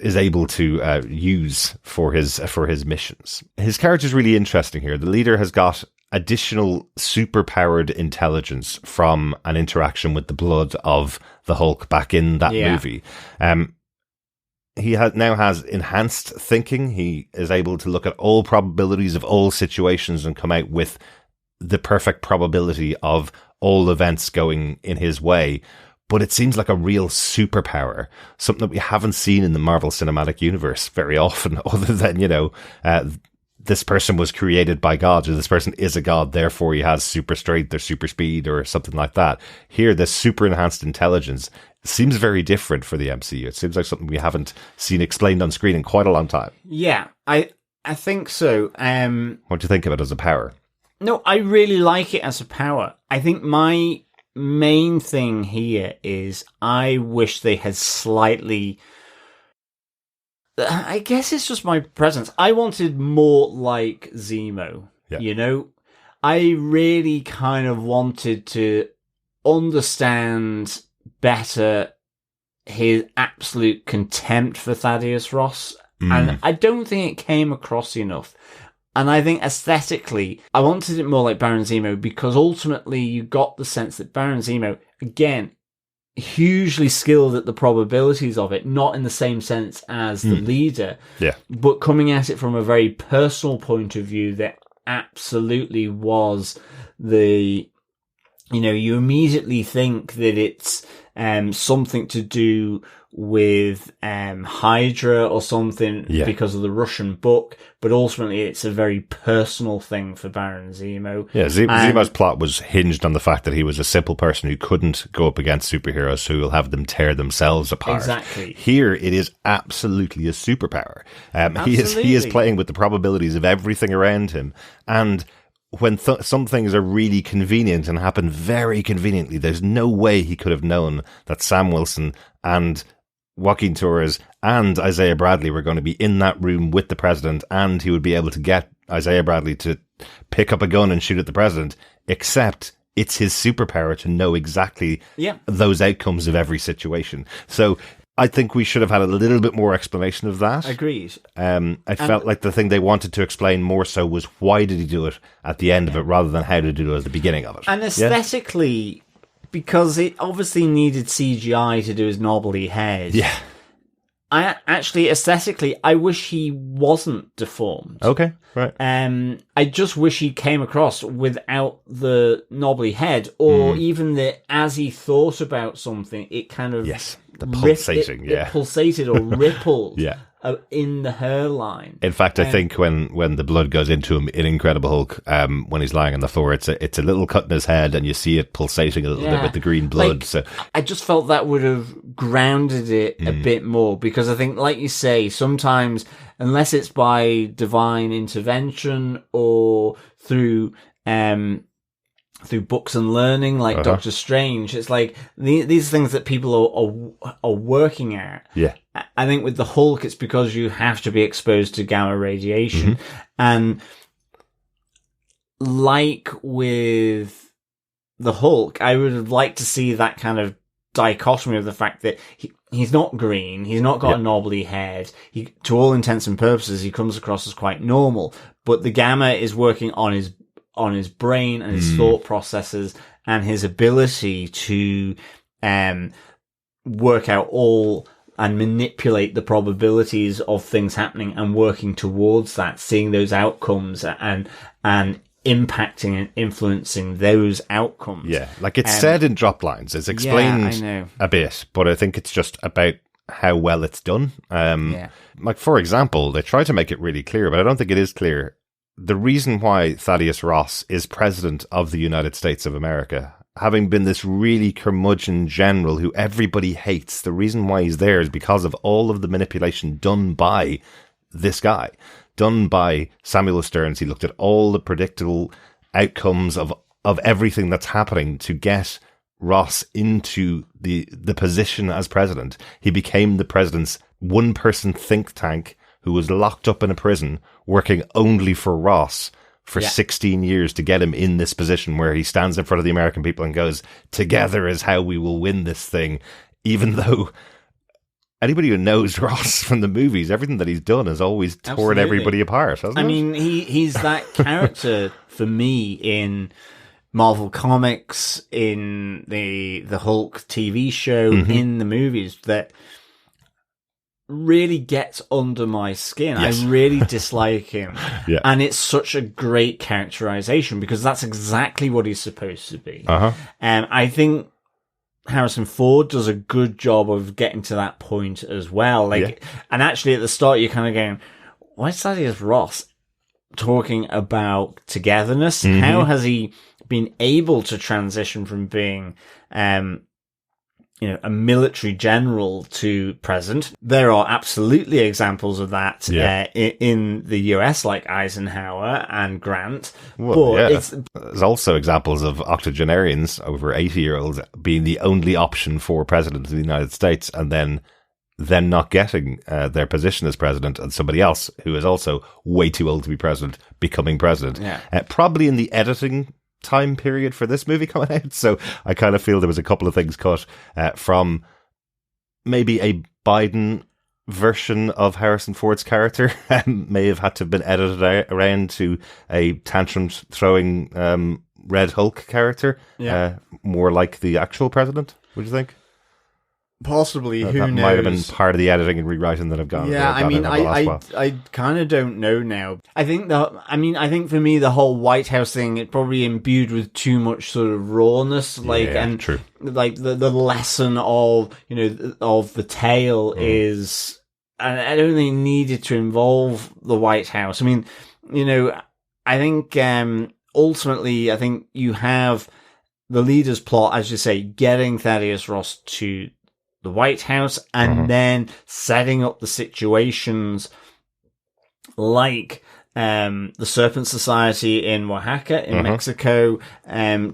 is able to use for his missions. His character's really interesting here. The leader has got additional superpowered intelligence from an interaction with the blood of the Hulk back in that movie. He now has enhanced thinking. He is able to look at all probabilities of all situations and come out with the perfect probability of all events going in his way. But it seems like a real superpower, something that we haven't seen in the Marvel Cinematic Universe very often, other than, this person was created by God, or this person is a god, therefore he has super strength or super speed or something like that. Here, this super enhanced intelligence seems very different for the MCU. It seems like something we haven't seen explained on screen in quite a long time. Yeah, I think so. What do you think of it as a power? No, I really like it as a power. I think my main thing here is I wish they had slightly... I guess it's just my presence. I wanted more like Zemo, I really kind of wanted to understand better his absolute contempt for Thaddeus Ross. And I don't think it came across enough. And I think aesthetically, I wanted it more like Baron Zemo, because ultimately you got the sense that Baron Zemo, again, hugely skilled at the probabilities of it, not in the same sense as the leader, but coming at it from a very personal point of view that absolutely was the, you immediately think that it's something to do with Hydra or something because of the Russian book, but ultimately it's a very personal thing for Baron Zemo. Yeah, Zemo's plot was hinged on the fact that he was a simple person who couldn't go up against superheroes who will have them tear themselves apart. Exactly. Here it is absolutely a superpower. He is playing with the probabilities of everything around him, and when some things are really convenient and happen very conveniently, there's no way he could have known that Sam Wilson and Joaquin Torres and Isaiah Bradley were going to be in that room with the president, and he would be able to get Isaiah Bradley to pick up a gun and shoot at the president, except it's his superpower to know exactly those outcomes of every situation. So I think we should have had a little bit more explanation of that. Agreed. I felt like the thing they wanted to explain more so was why did he do it at the end of it, rather than how to do it at the beginning of it. And aesthetically, because it obviously needed CGI to do his knobbly head. Yeah. I actually, aesthetically, I wish he wasn't deformed. Okay, right. I just wish he came across without the knobbly head, or even that as he thought about something, it kind of the pulsating, it pulsated or rippled. In the hairline. In fact, I think when the blood goes into him in Incredible Hulk, when he's lying on the floor, it's a little cut in his head, and you see it pulsating a little bit with the green blood. Like, so I just felt that would have grounded it a bit more, because I think, like you say, sometimes unless it's by divine intervention or through books and learning, like Doctor Strange, it's like these things that people are working at. Yeah. I think with the Hulk, it's because you have to be exposed to gamma radiation. And like with the Hulk, I would have liked to see that kind of dichotomy of the fact that he's not green, he's not got a knobbly head. To all intents and purposes, he comes across as quite normal, but the gamma is working on his brain and his thought processes and his ability to work out all and manipulate the probabilities of things happening and working towards that, seeing those outcomes and impacting and influencing those outcomes. Yeah, like it's said in drop lines. It's explained a bit, but I think it's just about how well it's done. Like, for example, they try to make it really clear, but I don't think it is clear. The reason why Thaddeus Ross is president of the United States of America, having been this really curmudgeon general who everybody hates, the reason why he's there is because of all of the manipulation done by this guy, done by Samuel Stearns. He looked at all the predictable outcomes of everything that's happening to get Ross into the position as president. He became the president's one-person think tank who was locked up in a prison working only for Ross for 16 years to get him in this position where he stands in front of the American people and goes, together is how we will win this thing. Even though anybody who knows Ross from the movies, everything that he's done has always torn everybody apart, hasn't it? I mean, he's that character for me in Marvel Comics, in the Hulk TV show, in the movies, that really gets under my skin. Yes. I really dislike him. Yeah. And it's such a great characterization because that's exactly what he's supposed to be. I think Harrison Ford does a good job of getting to that point as well. And actually at the start you're kind of going, why is Thaddeus Ross talking about togetherness? How has he been able to transition from being a military general to president? There are absolutely examples of that in the US, like Eisenhower and Grant. There's also examples of octogenarians, over 80-year-olds, being the only option for president of the United States, and then not getting their position as president, and somebody else who is also way too old to be president becoming president. Probably in the editing time period for this movie coming out, so I kind of feel there was a couple of things cut from maybe a Biden version of Harrison Ford's character may have had to have been edited around to a tantrum throwing Red Hulk character, more like the actual president. Would you think? Possibly, who that knows? Might have been part of the editing and rewriting that have gone. I kind of don't know now. I think for me, the whole White House thing, it probably imbued with too much sort of rawness, true. Like the lesson of the tale is, and I don't think it needed to involve the White House. I mean, I think ultimately, I think you have the leader's plot, as you say, getting Thaddeus Ross to the White House, and then setting up the situations like the Serpent Society in Oaxaca in Mexico,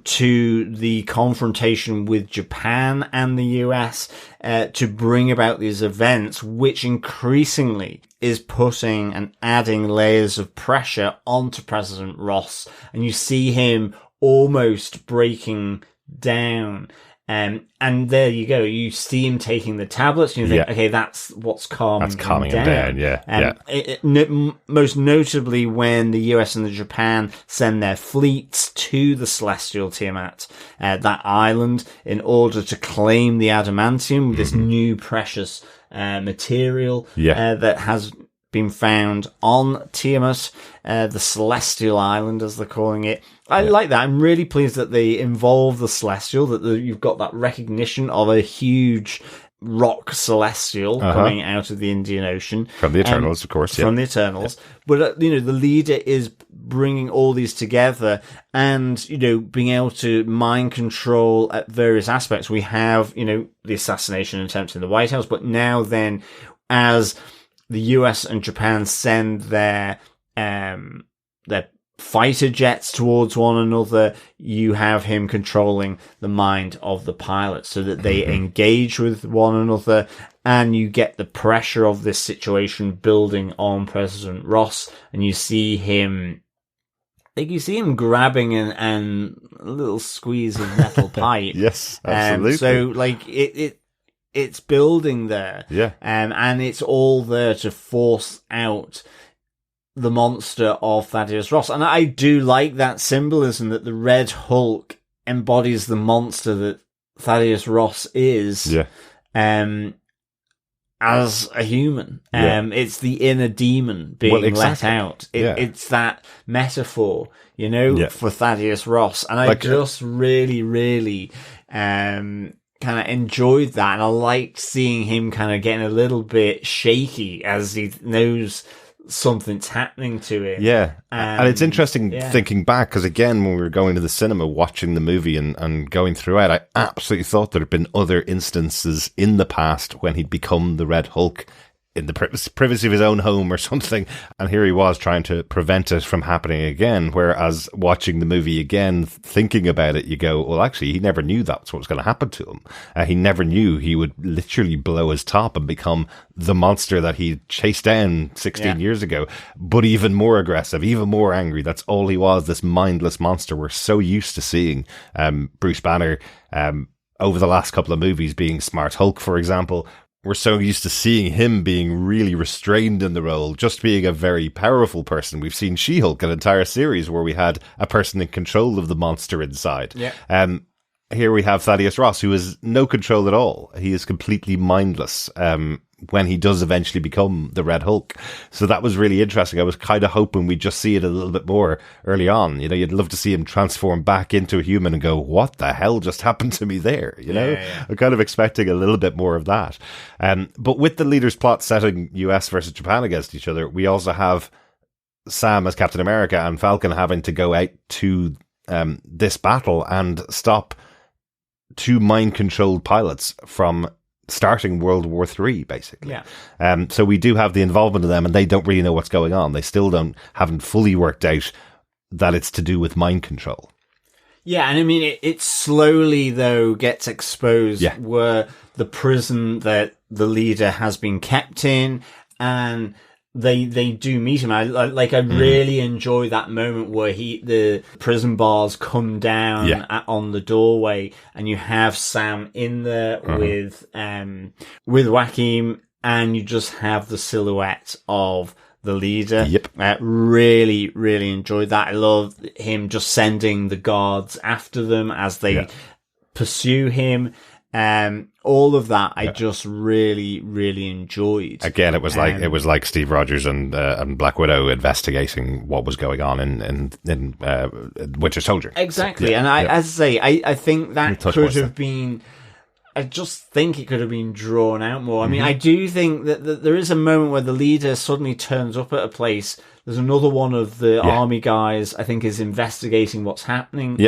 to the confrontation with Japan and the US, to bring about these events, which increasingly is putting and adding layers of pressure onto President Ross, and you see him almost breaking down. And there you go. You see him taking the tablets, and you think, okay, that's what's calming him down. Most notably when the US and the Japan send their fleets to the celestial Tiamat, that island, in order to claim the adamantium, this new precious material that has been found on Tiamut, the celestial island, as they're calling it. I like that. I'm really pleased that they involve the celestial, that you've got that recognition of a huge rock celestial coming out of the Indian Ocean. From the Eternals, of course. From the Eternals. But, the leader is bringing all these together and, being able to mind control at various aspects. We have, the assassination attempt in the White House, but now then, as the US and Japan send their fighter jets towards one another, you have him controlling the mind of the pilots so that they engage with one another, and you get the pressure of this situation building on President Ross, and you see him grabbing and a little squeeze of metal pipe. Yes, absolutely. So it's building there. Yeah. And it's all there to force out the monster of Thaddeus Ross. And I do like that symbolism that the Red Hulk embodies the monster that Thaddeus Ross is. Yeah. As a human. It's the inner demon being let out. It's that metaphor, for Thaddeus Ross. And I just really, really, kind of enjoyed that. And I liked seeing him kind of getting a little bit shaky as he knows something's happening to him. Yeah. And it's interesting thinking back, because again, when we were going to the cinema, watching the movie and going through it, I absolutely thought there had been other instances in the past when he'd become the Red Hulk in the privacy of his own home or something, and here he was trying to prevent it from happening again. Whereas watching the movie again, thinking about it, you go, well, actually, he never knew that's what was going to happen to him. He never knew he would literally blow his top and become the monster that he chased down 16 years ago, but even more aggressive, even more angry. That's all he was, this mindless monster. We're so used to seeing Bruce Banner over the last couple of movies being Smart Hulk, for example. We're so used to seeing him being really restrained in the role, just being a very powerful person. We've seen She-Hulk, an entire series where we had a person in control of the monster inside. Here we have Thaddeus Ross, who has no control at all. He is completely mindless when he does eventually become the Red Hulk. So that was really interesting. I was kind of hoping we'd just see it a little bit more early on. You'd love to see him transform back into a human and go, what the hell just happened to me there? I'm kind of expecting a little bit more of that. But with the leader's plot setting US versus Japan against each other, we also have Sam as Captain America and Falcon having to go out to this battle and stop two mind-controlled pilots from starting World War III, basically. So we do have the involvement of them, and they don't really know what's going on. They still haven't fully worked out that it's to do with mind control. Yeah, and I mean, it slowly, though, gets exposed where the prison that the leader has been kept in, and they do meet him. I really enjoy that moment where the prison bars come down on the doorway, and you have Sam in there with Joaquin, and you just have the silhouette of the leader. Really, really enjoyed that. I love him just sending the guards after them as they pursue him. All of that I just really, really enjoyed. Again, it was like Steve Rogers and Black Widow investigating what was going on in Winter Soldier. Exactly, and as I say, I think that could have been. I just think it could have been drawn out more. I mean, I do think that there is a moment where the leader suddenly turns up at a place. There's another one of the army guys, I think, is investigating what's happening,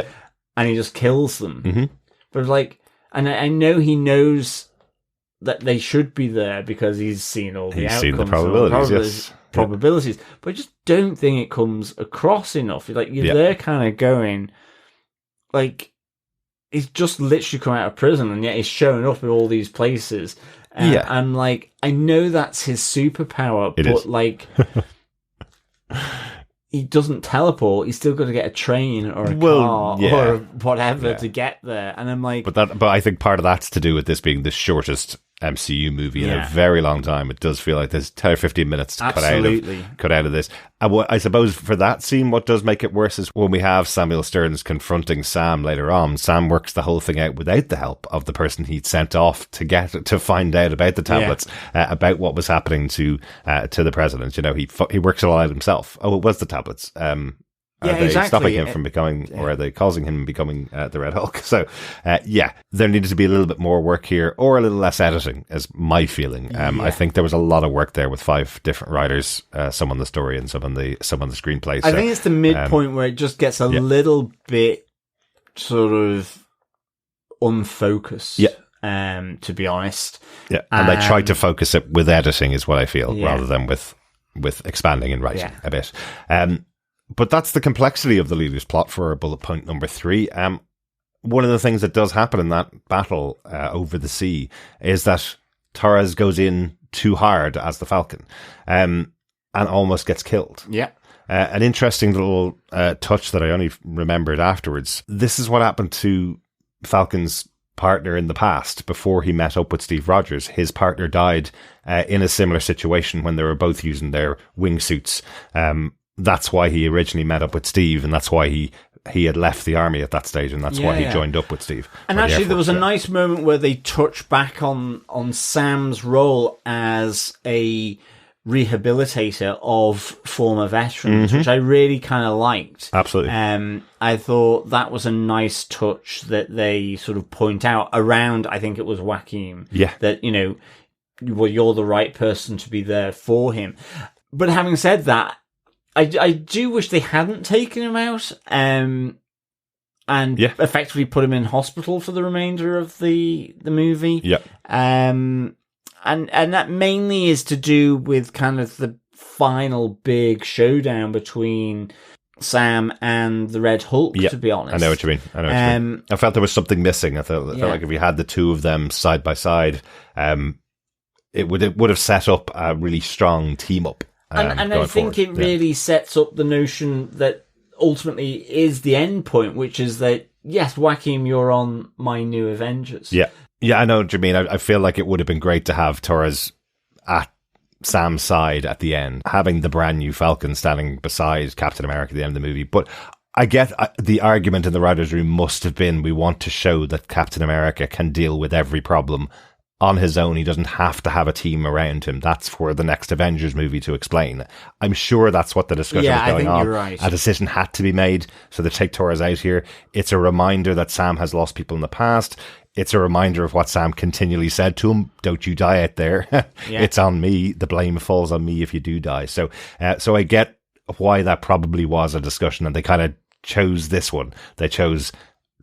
and he just kills them. But and I know he knows that they should be there because he's seen all the outcomes, seen the probabilities, but I just don't think it comes across enough. You're there kind of going, he's just literally come out of prison, and yet he's showing up at all these places. I'm I know that's his superpower, but he doesn't teleport. He's still got to get a train or a car or whatever to get there. And I'm like, but I think part of that's to do with this being the shortest MCU movie in a very long time. It does feel like there's 10 or 15 minutes to cut out of this. And what I suppose for that scene, what does make it worse is when we have Samuel Stearns confronting Sam later on. Sam works the whole thing out without the help of the person he'd sent off to find out about the tablets, about what was happening to the president. You know, he works it all out himself. Oh, it was the tablets. Are they stopping him from becoming, or are they causing him becoming the Red Hulk? So, there needed to be a little bit more work here, or a little less editing, is my feeling. I think there was a lot of work there with 5 different writers, some on the story and some on the screenplay. So, I think it's the midpoint where it just gets a little bit sort of unfocused. Yeah. To be honest. Yeah, and they tried to focus it with editing, is what I feel, rather than with expanding and writing a bit. But that's the complexity of the leader's plot for bullet point number 3. One of the things that does happen in that battle over the sea is that Torres goes in too hard as the Falcon and almost gets killed. Yeah. An interesting little touch that I only remembered afterwards. This is what happened to Falcon's partner in the past before he met up with Steve Rogers. His partner died in a similar situation when they were both using their wingsuits. That's why he originally met up with Steve, and that's why he had left the army at that stage, and that's why he joined up with Steve. And actually, there was a nice moment where they touched back on Sam's role as a rehabilitator of former veterans, which I really kind of liked. Absolutely. I thought that was a nice touch that they sort of point out around, I think it was Joaquin. Yeah. That, you know, well, you're the right person to be there for him. But having said that, I do wish they hadn't taken him out and effectively put him in hospital for the remainder of the movie. Yeah. And that mainly is to do with kind of the final big showdown between Sam and the Red Hulk, to be honest. I know what you mean. I felt there was something missing. I felt like if we had the two of them side by side, it would have set up a really strong team up. And I think it really sets up the notion that ultimately is the end point, which is that, yes, Joaquin, you're on my new Avengers. Yeah. Yeah, I know what you mean. I feel like it would have been great to have Torres at Sam's side at the end, having the brand new Falcon standing beside Captain America at the end of the movie. But I get the argument in the writer's room must have been, we want to show that Captain America can deal with every problem on his own. He doesn't have to have a team around him. That's for the next Avengers movie to explain. I'm sure that's what the discussion was going on. You're right. A decision had to be made, so they take Torres out here. It's a reminder that Sam has lost people in the past. It's a reminder of what Sam continually said to him: "Don't you die out there? It's on me. The blame falls on me if you do die." So I get why that probably was a discussion, and they kind of chose this one. They chose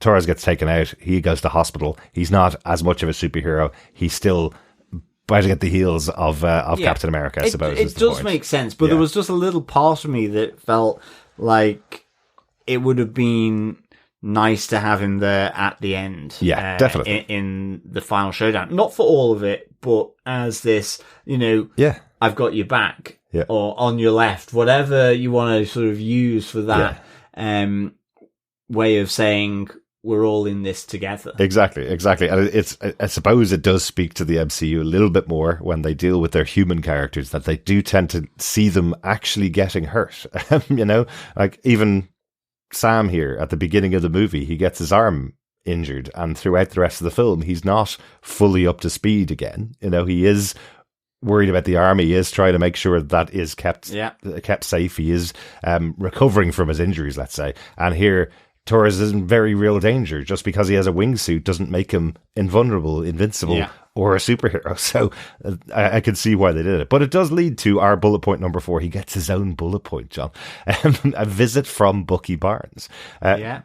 Torres gets taken out. He goes to hospital. He's not as much of a superhero. He's still biting at the heels of Captain America, I suppose. It does make sense, but there was just a little part of me that felt like it would have been nice to have him there at the end. Yeah, definitely. In the final showdown. Not for all of it, but as this, I've got your back, or on your left, whatever you want to sort of use for that way of saying, we're all in this together. Exactly. And I suppose it does speak to the MCU a little bit more when they deal with their human characters, that they do tend to see them actually getting hurt. Like even Sam here at the beginning of the movie, he gets his arm injured, and throughout the rest of the film, he's not fully up to speed again. He is worried about the army. He is trying to make sure that is kept safe. He is recovering from his injuries, let's say. And here, Torres is in very real danger. Just because he has a wingsuit doesn't make him invulnerable, invincible, or a superhero. So I can see why they did it. But it does lead to our bullet point number 4. He gets his own bullet point, John. A visit from Bucky Barnes.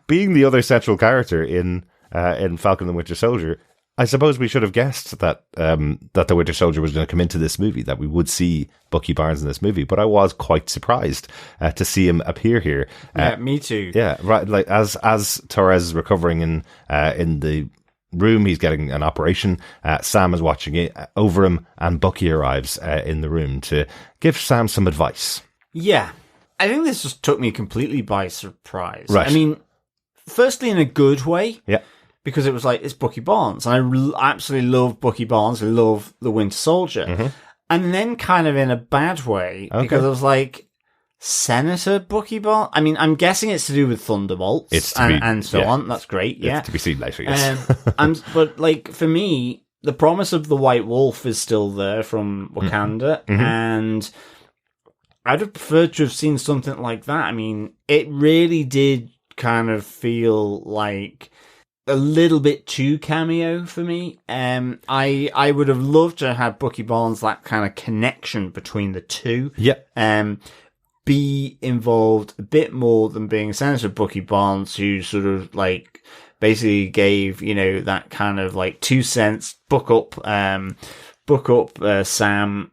Being the other central character in Falcon and the Winter Soldier, I suppose we should have guessed that the Winter Soldier was going to come into this movie, that we would see Bucky Barnes in this movie. But I was quite surprised to see him appear here. Me too. Yeah, right. Like as Torres is recovering in the room, he's getting an operation. Sam is watching it over him, and Bucky arrives in the room to give Sam some advice. Yeah. I think this just took me completely by surprise. Right. I mean, firstly, in a good way. Yeah. Because it was like, it's Bucky Barnes. And I absolutely love Bucky Barnes. I love The Winter Soldier. Mm-hmm. And then kind of in a bad way, because I was like, Senator Bucky Barnes? I mean, I'm guessing it's to do with Thunderbolts and so on. That's great. Yeah. It's to be seen later, yes. But like, for me, the promise of the White Wolf is still there from Wakanda. Mm-hmm. And I'd have preferred to have seen something like that. I mean, it really did kind of feel like a little bit too cameo for me. I would have loved to have Bucky Barnes, that kind of connection between the two. Yeah. Be involved a bit more than being Senator Bucky Barnes, who sort of like basically gave, that kind of like 2 cents, book up Sam.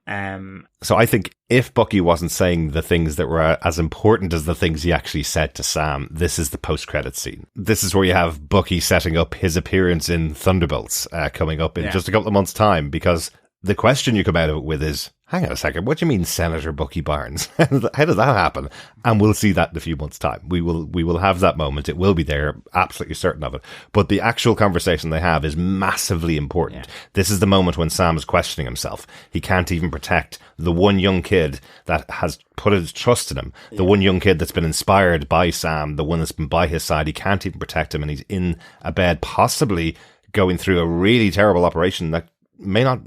So I think if Bucky wasn't saying the things that were as important as the things he actually said to Sam, this is the post-credit scene. This is where you have Bucky setting up his appearance in Thunderbolts coming up in just a couple of months' time, because the question you come out of it with is, hang on a second, what do you mean Senator Bucky Barnes? How does that happen? And we'll see that in a few months' time. We will have that moment. It will be there, absolutely certain of it. But the actual conversation they have is massively important. Yeah. This is the moment when Sam is questioning himself. He can't even protect the one young kid that has put his trust in him. The one young kid that's been inspired by Sam, the one that's been by his side. He can't even protect him, and he's in a bed, possibly going through a really terrible operation that he may not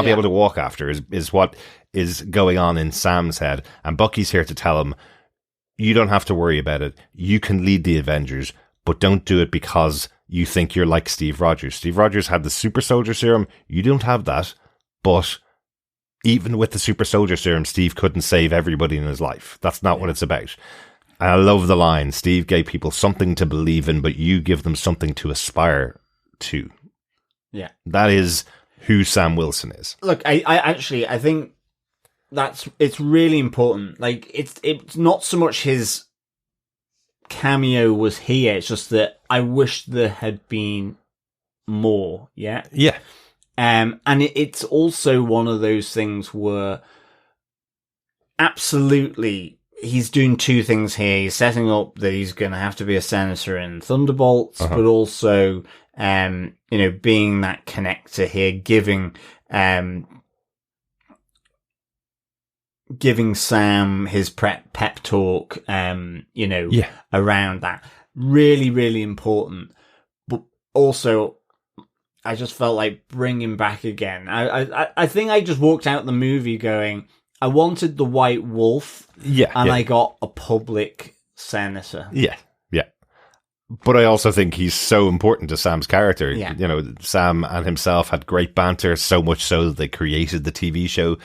be able to walk after, is what is going on in Sam's head. And Bucky's here to tell him, you don't have to worry about it. You can lead the Avengers, but don't do it because you think you're like Steve Rogers. Steve Rogers had the super soldier serum. You don't have that. But even with the super soldier serum, Steve couldn't save everybody in his life. That's not what it's about. And I love the line, Steve gave people something to believe in, but you give them something to aspire to. Yeah. That is who Sam Wilson is. Look, I think it's really important. Like, it's not so much his cameo was here, it's just that I wish there had been more. Yeah. Yeah. And it's also one of those things where absolutely he's doing two things here. He's setting up that he's going to have to be a senator in Thunderbolts, but also being that connector here, giving Sam his pep talk, around that. Really, really important. But also, I just felt like bringing back again. I think I just walked out the movie going, I wanted the White Wolf, I got a public senator. Yeah. But I also think he's so important to Sam's character. Yeah. Sam and himself had great banter, so much so that they created the TV show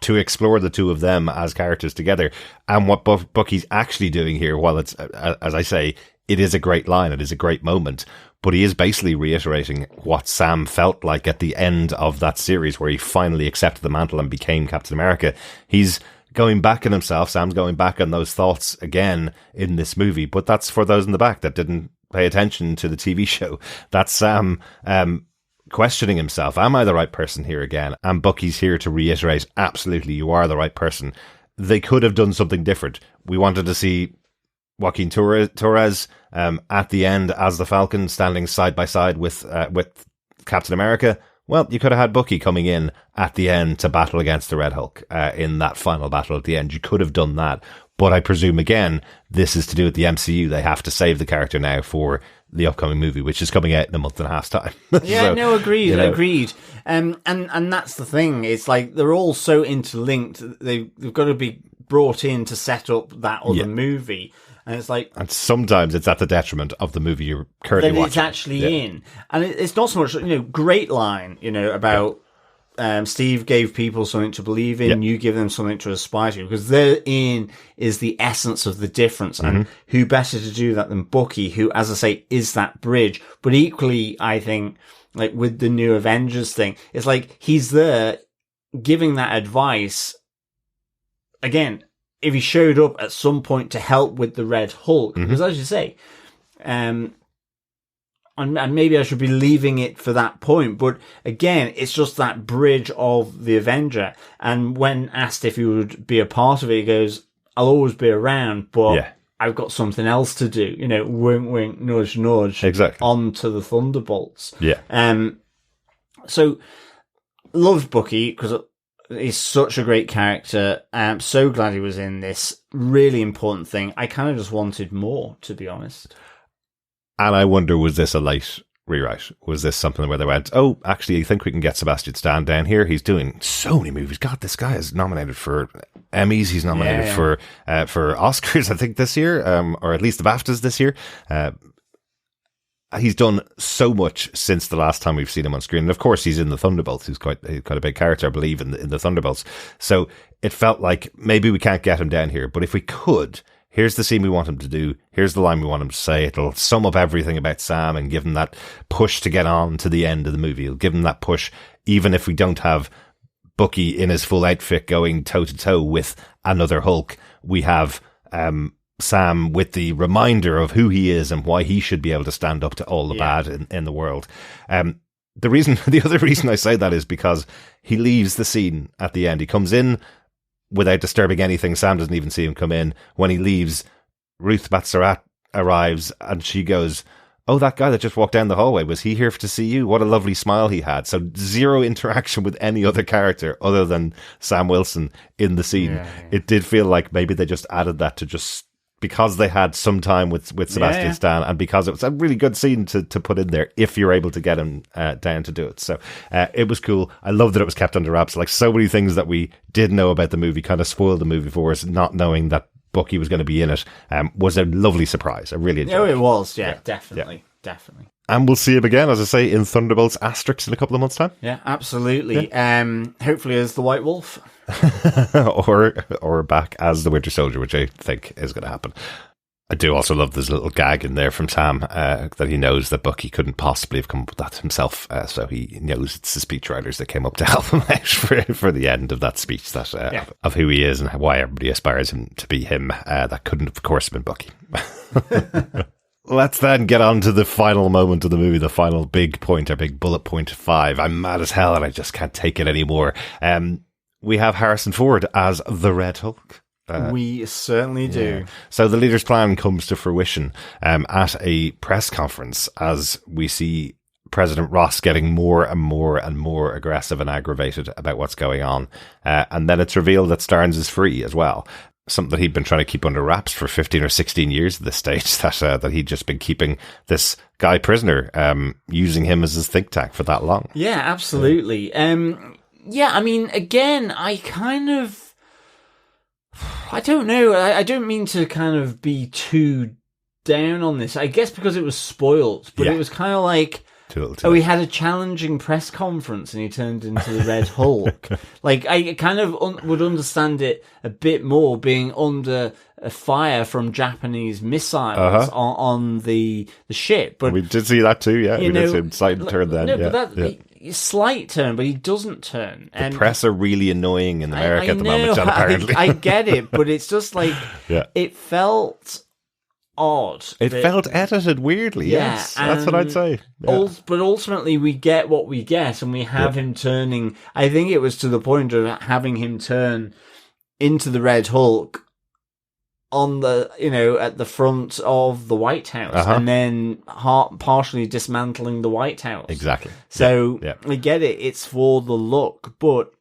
to explore the two of them as characters together. And what Bucky's actually doing here, while it's, as I say, it is a great line, it is a great moment, but he is basically reiterating what Sam felt like at the end of that series where he finally accepted the mantle and became Captain America. He's going back on himself. Sam's going back on those thoughts again in this movie, but that's for those in the back that didn't pay attention to the TV show. That's Sam questioning himself. Am I the right person here again? And Bucky's here to reiterate, absolutely, you are the right person. They could have done something different. We wanted to see Joaquin Torres at the end as the Falcon, standing side by side with Captain America. Well, you could have had Bucky coming in at the end to battle against the Red Hulk in that final battle at the end. You could have done that. But I presume, again, this is to do with the MCU. They have to save the character now for the upcoming movie, which is coming out in a month and a half's time. Yeah, agreed. And that's the thing. It's like they're all so interlinked. They've got to be brought in to set up that other movie. And it's like, and sometimes it's at the detriment of the movie you're currently watching. It's actually in, and it's not so much great line about Steve gave people something to believe in, you give them something to aspire to, because therein is the essence of the difference. And who better to do that than Bucky, who, as I say, is that bridge. But equally, I think, like with the new Avengers thing, it's like he's there giving that advice again. If he showed up at some point to help with the Red Hulk, because as you say, and maybe I should be leaving it for that point, but again, it's just that bridge of the Avenger. And when asked if he would be a part of it, he goes, I'll always be around, but Yeah. I've got something else to do. You know, wink, wink, nudge, nudge. Exactly. On to the Thunderbolts. Yeah. So loved Bucky because he's such a great character. I'm so glad he was in this really important thing. I kind of just wanted more, to be honest. And I wonder, was this a light rewrite? Was this something where they went, oh, actually, I think we can get Sebastian Stan down here. He's doing so many movies. God, this guy is nominated for Emmys. He's nominated for Oscars, I think, this year, or at least the BAFTAs this year. He's done so much since the last time we've seen him on screen. And of course, he's in the Thunderbolts. He's quite a big character, I believe, in the Thunderbolts. So it felt like maybe we can't get him down here. But if we could, here's the scene we want him to do. Here's the line we want him to say. It'll sum up everything about Sam and give him that push to get on to the end of the movie. It'll give him that push, even if we don't have Bucky in his full outfit going toe-to-toe with another Hulk. We have Sam with the reminder of who he is and why he should be able to stand up to all the bad in the world. The other reason I say that is because he leaves the scene at the end. He comes in without disturbing anything. Sam doesn't even see him come in. When he leaves, Ruth Batsarat arrives and she goes, oh, that guy that just walked down the hallway, was he here to see you? What a lovely smile he had. So zero interaction with any other character other than Sam Wilson in the scene. Yeah. It did feel like maybe they just added that to just because they had some time with Sebastian Stan, and because it was a really good scene to put in there if you're able to get him down to do it. So it was cool. I love that it was kept under wraps. Like so many things that we did know about the movie kind of spoiled the movie for us, not knowing that Bucky was going to be in it was a lovely surprise. I really enjoyed it. It was, definitely. And we'll see him again, as I say, in Thunderbolts Asterix in a couple of months' time. Yeah, absolutely. Yeah. Hopefully as the White Wolf. or back as the Winter Soldier, which I think is going to happen. I do also love this little gag in there from Sam that he knows that Bucky couldn't possibly have come up with that himself. So he knows it's the speechwriters that came up to help him out for the end of that speech that of who he is and why everybody aspires him to be him. That couldn't, of course, have been Bucky. Let's then get on to the final moment of the movie, the final big point, our big bullet point 5. I'm mad as hell and I just can't take it anymore. We have Harrison Ford as the Red Hulk. We certainly do. Yeah. So the leader's plan comes to fruition at a press conference as we see President Ross getting more and more and more aggressive and aggravated about what's going on. And then it's revealed that Starnes is free as well. Something that he'd been trying to keep under wraps for 15 or 16 years at this stage, that he'd just been keeping this guy prisoner, using him as his think tank for that long. Yeah, absolutely. I mean, again, I don't know. I don't mean to kind of be too down on this. I guess because it was spoiled, but it was kind of like, he had a challenging press conference and he turned into the Red Hulk. Like, I kind of would understand it a bit more being under a fire from Japanese missiles on the ship. But we did see that too, yeah. We did see him slight turn then. Slight turn, but he doesn't turn. The press are really annoying in America at the moment, John, apparently. I get it, but it's just like, it felt odd. It felt edited weirdly, yes. That's what I'd say. Yeah. But ultimately, we get what we get, and we have him turning. I think it was to the point of having him turn into the Red Hulk on the, at the front of the White House, and then partially dismantling the White House. Exactly. So we get it. It's for the look, but.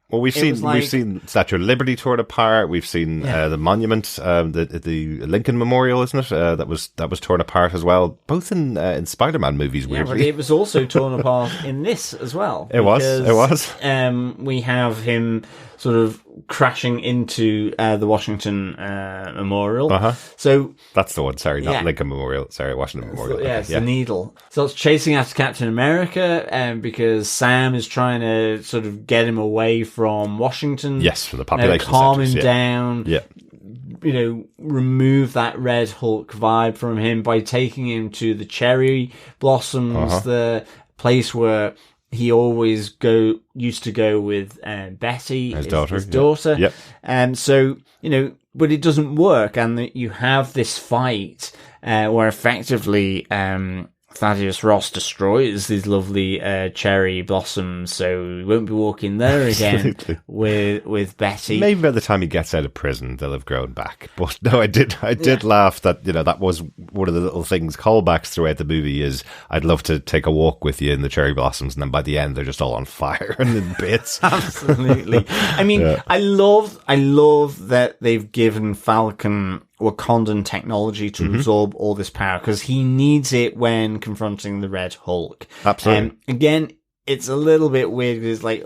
Well, we've seen Statue of Liberty torn apart. We've seen the monument, the Lincoln Memorial, isn't it? That was torn apart as well. Both in Spider-Man movies, weirdly. But it was also torn apart in this as well. It was. We have him sort of crashing into the Washington Memorial. So that's the one. Sorry, not Lincoln Memorial. Sorry, Washington Memorial. It's the needle. So it's chasing after Captain America, because Sam is trying to sort of get him away from Washington. Yes, from the population calm centers, him down. Yeah. Remove that Red Hulk vibe from him by taking him to the cherry blossoms, the place where he always used to go with Betty, his daughter. Yep. So, but it doesn't work, and you have this fight where effectively Thaddeus Ross destroys these lovely cherry blossoms, so we won't be walking there again with Betty. Maybe by the time he gets out of prison, they'll have grown back. But no, I did laugh that, that was one of the little things, callbacks throughout the movie is, I'd love to take a walk with you in the cherry blossoms, and then by the end, they're just all on fire and in bits. Absolutely. I mean, I love that they've given Falcon Wakandan technology to absorb all this power, because he needs it when confronting the Red Hulk. Absolutely. Again, it's a little bit weird because, like,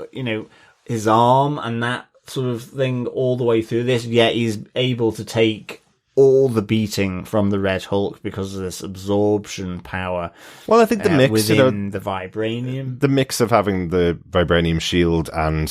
his arm and that sort of thing all the way through this, yet he's able to take all the beating from the Red Hulk because of this absorption power. Well, I think the mix within the vibranium, the mix of having the vibranium shield and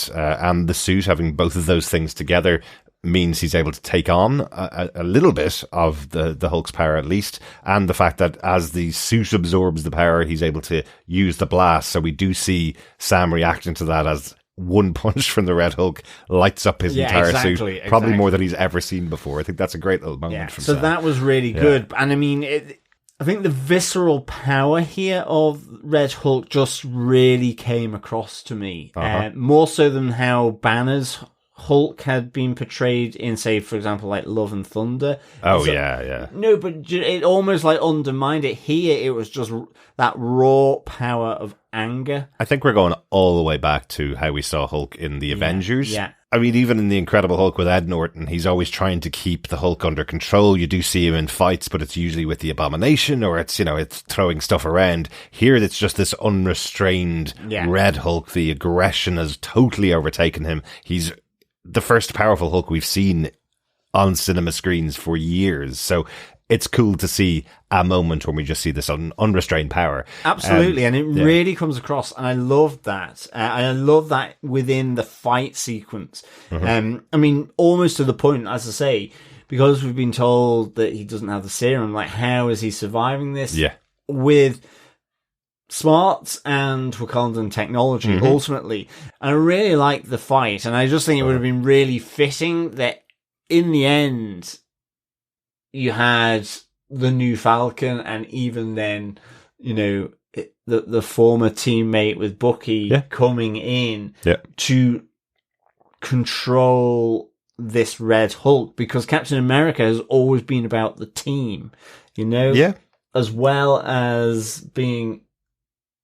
the suit, having both of those things together, means he's able to take on a little bit of the Hulk's power, at least, and the fact that as the suit absorbs the power, he's able to use the blast. So we do see Sam reacting to that as one punch from the Red Hulk lights up his entire suit, probably more than he's ever seen before. I think that's a great little moment from Sam. That was really good. And I mean, I think the visceral power here of Red Hulk just really came across to me, more so than how Banner's Hulk had been portrayed in, say, for example, like Love and Thunder. Oh, yeah. No, but it almost like undermined it. Here, it was just that raw power of anger. I think we're going all the way back to how we saw Hulk in the Avengers. Yeah. I mean, even in the Incredible Hulk with Ed Norton, he's always trying to keep the Hulk under control. You do see him in fights, but it's usually with the Abomination, or it's throwing stuff around. Here, it's just this unrestrained Red Hulk. The aggression has totally overtaken him. He's the first powerful Hulk we've seen on cinema screens for years. So it's cool to see a moment when we just see this unrestrained power. Absolutely. And it really comes across. And I love that. I love that within the fight sequence. I mean, almost to the point, as I say, because we've been told that he doesn't have the serum, like, how is he surviving this? Yeah. With smarts and Wakandan technology, ultimately. And I really like the fight, and I just think it would have been really fitting that in the end you had the new Falcon, and even then, the former teammate with Bucky coming in to control this Red Hulk, because Captain America has always been about the team, as well as being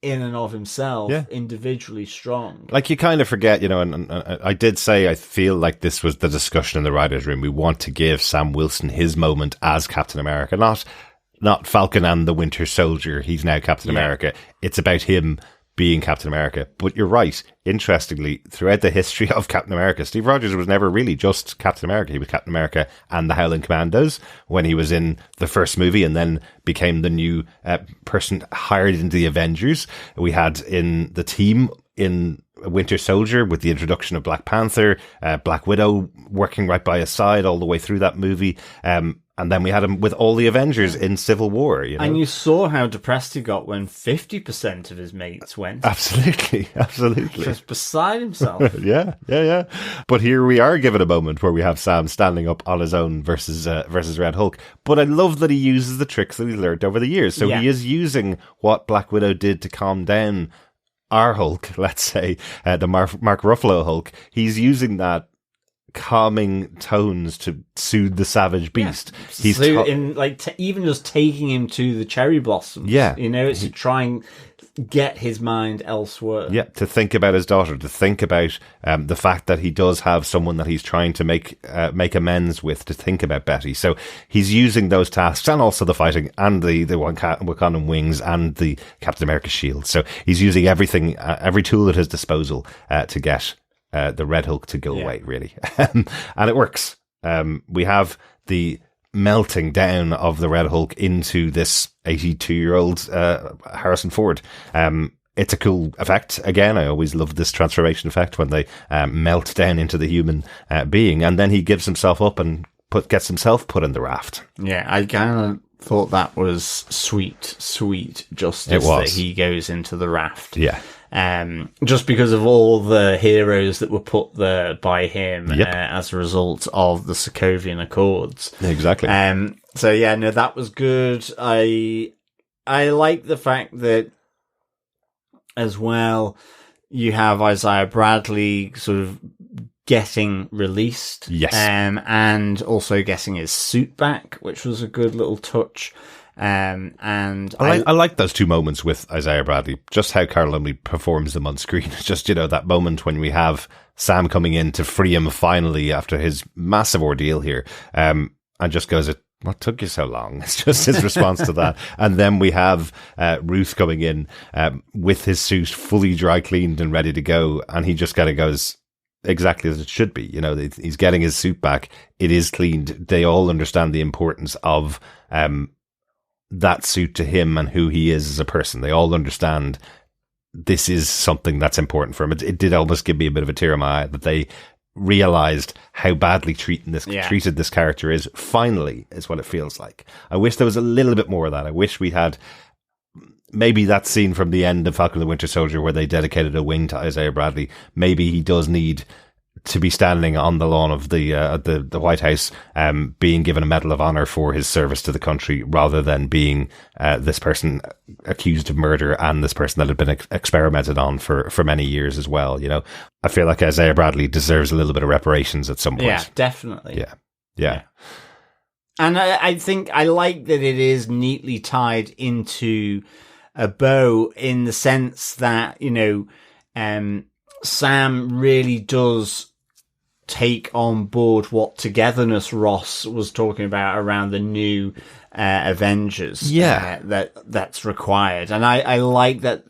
in and of himself, individually strong. Like, you kind of forget, and I did say I feel like this was the discussion in the writers' room. We want to give Sam Wilson his moment as Captain America, not Falcon and the Winter Soldier. He's now Captain America. It's about him being Captain America. But you're right. Interestingly, throughout the history of Captain America, Steve Rogers was never really just Captain America. He was Captain America and the Howling Commandos when he was in the first movie, and then became the new person hired into the Avengers. We had in the team in Winter Soldier with the introduction of Black Panther, Black Widow working right by his side all the way through that movie. And then we had him with all the Avengers in Civil War. And you saw how depressed he got when 50% of his mates went. Absolutely. Just beside himself. Yeah. But here we are given a moment where we have Sam standing up on his own versus Red Hulk. But I love that he uses the tricks that he learned over the years. So he is using what Black Widow did to calm down our Hulk, let's say, the Mark Ruffalo Hulk. He's using that calming tones to soothe the savage beast. He's even just taking him to the cherry blossoms. It's to try and get his mind elsewhere. To think about his daughter, to think about the fact that he does have someone that he's trying to make amends with, to think about Betty. So he's using those tasks, and also the fighting, and the Wakandan wings, and the Captain America shield. So he's using everything, every tool at his disposal to get the Red Hulk to go away, really. And it works. We have the melting down of the Red Hulk into this 82-year-old Harrison Ford. It's a cool effect. Again, I always love this transformation effect when they melt down into the human being, and then he gives himself up and gets himself put in the raft. Yeah, I kind of thought that was sweet justice that he goes into the raft. Yeah. Just because of all the heroes that were put there by him as a result of the Sokovian Accords. Exactly. So that was good. I I like the fact that, as well, you have Isaiah Bradley sort of getting released. Yes. And also getting his suit back, which was a good little touch. And I like those two moments with Isaiah Bradley, just how Carl Lumley performs them on screen. Just, that moment when we have Sam coming in to free him finally after his massive ordeal here, and just goes, "What took you so long?" It's just his response to that. And then we have Ruth coming in with his suit fully dry cleaned and ready to go, and he just kind of goes, exactly as it should be. He's getting his suit back. It is cleaned. They all understand the importance of that suit to him and who he is as a person. They all understand this is something that's important for him. It did almost give me a bit of a tear in my eye that they realized how badly treated this character is. Finally, is what it feels like. I wish there was a little bit more of that. I wish we had maybe that scene from the end of Falcon and the Winter Soldier where they dedicated a wing to Isaiah Bradley. Maybe he does need to be standing on the lawn of the White House, being given a Medal of Honor for his service to the country, rather than being this person accused of murder and this person that had been experimented on for many years as well. I feel like Isaiah Bradley deserves a little bit of reparations at some point. Yeah, definitely. Yeah. And I think I like that it is neatly tied into a bow, in the sense that, Sam really does take on board what togetherness Ross was talking about around the new Avengers. That's required. And I like that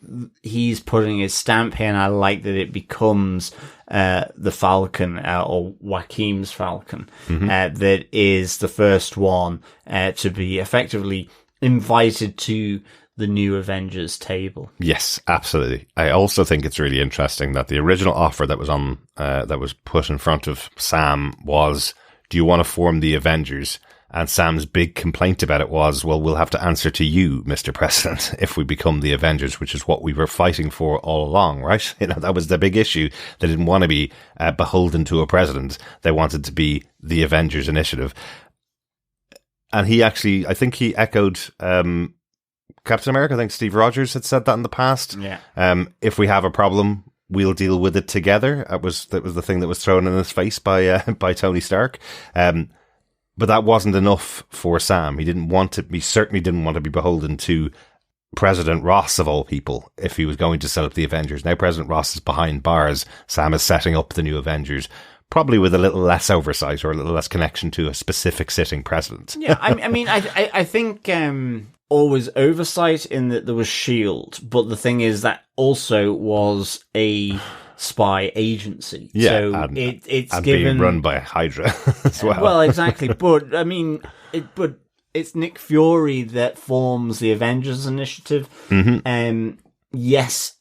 he's putting his stamp here, and I like that it becomes the Falcon, or Joaquin's Falcon, that is the first one to be effectively invited to the new Avengers table. Yes, absolutely. I also think it's really interesting that the original offer that was on that was put in front of Sam was, do you want to form the Avengers? And Sam's big complaint about it was, well, we'll have to answer to you, Mr. President, if we become the Avengers, which is what we were fighting for all along, right? That was the big issue. They didn't want to be beholden to a president. They wanted to be the Avengers Initiative. And he actually, I think he echoed Captain America. I think Steve Rogers had said that in the past. Yeah. If we have a problem, we'll deal with it together. That was the thing that was thrown in his face by Tony Stark. But that wasn't enough for Sam. He certainly didn't want to be beholden to President Ross, of all people, if he was going to set up the Avengers. Now President Ross is behind bars. Sam is setting up the new Avengers, probably with a little less oversight or a little less connection to a specific sitting president. Yeah, I think always oversight in that there was S.H.I.E.L.D., but the thing is that also was a spy agency. Yeah, so and it's being run by Hydra as well. Well, exactly. But it's Nick Fury that forms the Avengers Initiative. Yes,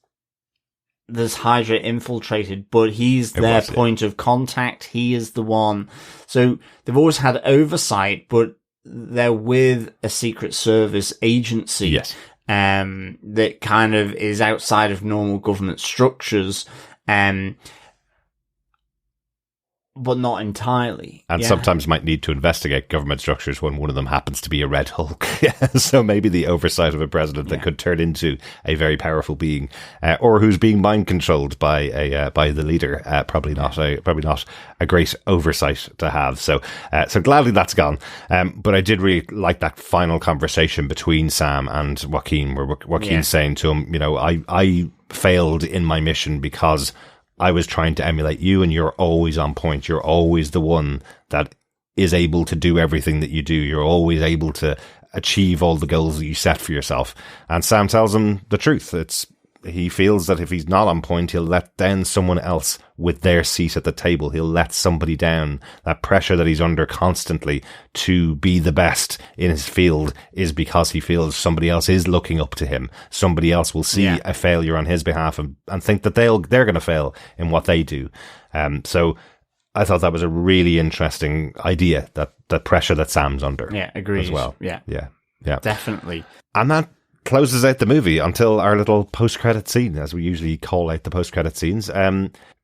there's Hydra infiltrated, but he's their point of contact. He is the one. So they've always had oversight, but they're with a Secret Service agency. Yes. That kind of is outside of normal government structures, but not entirely. And sometimes might need to investigate government structures when one of them happens to be a Red Hulk. So maybe the oversight of a president that could turn into a very powerful being, or who's being mind controlled by the leader. Probably not a great oversight to have. So gladly that's gone. But I did really like that final conversation between Sam and Joaquin, where Joaquin's saying to him, I failed in my mission because I was trying to emulate you, and you're always on point. You're always the one that is able to do everything that you do. You're always able to achieve all the goals that you set for yourself. And Sam tells him the truth. He feels that if he's not on point, he'll let down someone else with their seat at the table. He'll let somebody down. That pressure that he's under constantly to be the best in his field is because he feels somebody else is looking up to him. Somebody else will see a failure on his behalf and think that they're going to fail in what they do. So I thought that was a really interesting idea, that pressure that Sam's under. Yeah, agreed. As well. Yeah. Definitely. And that closes out the movie until our little post-credit scene, as we usually call out the post-credit scenes.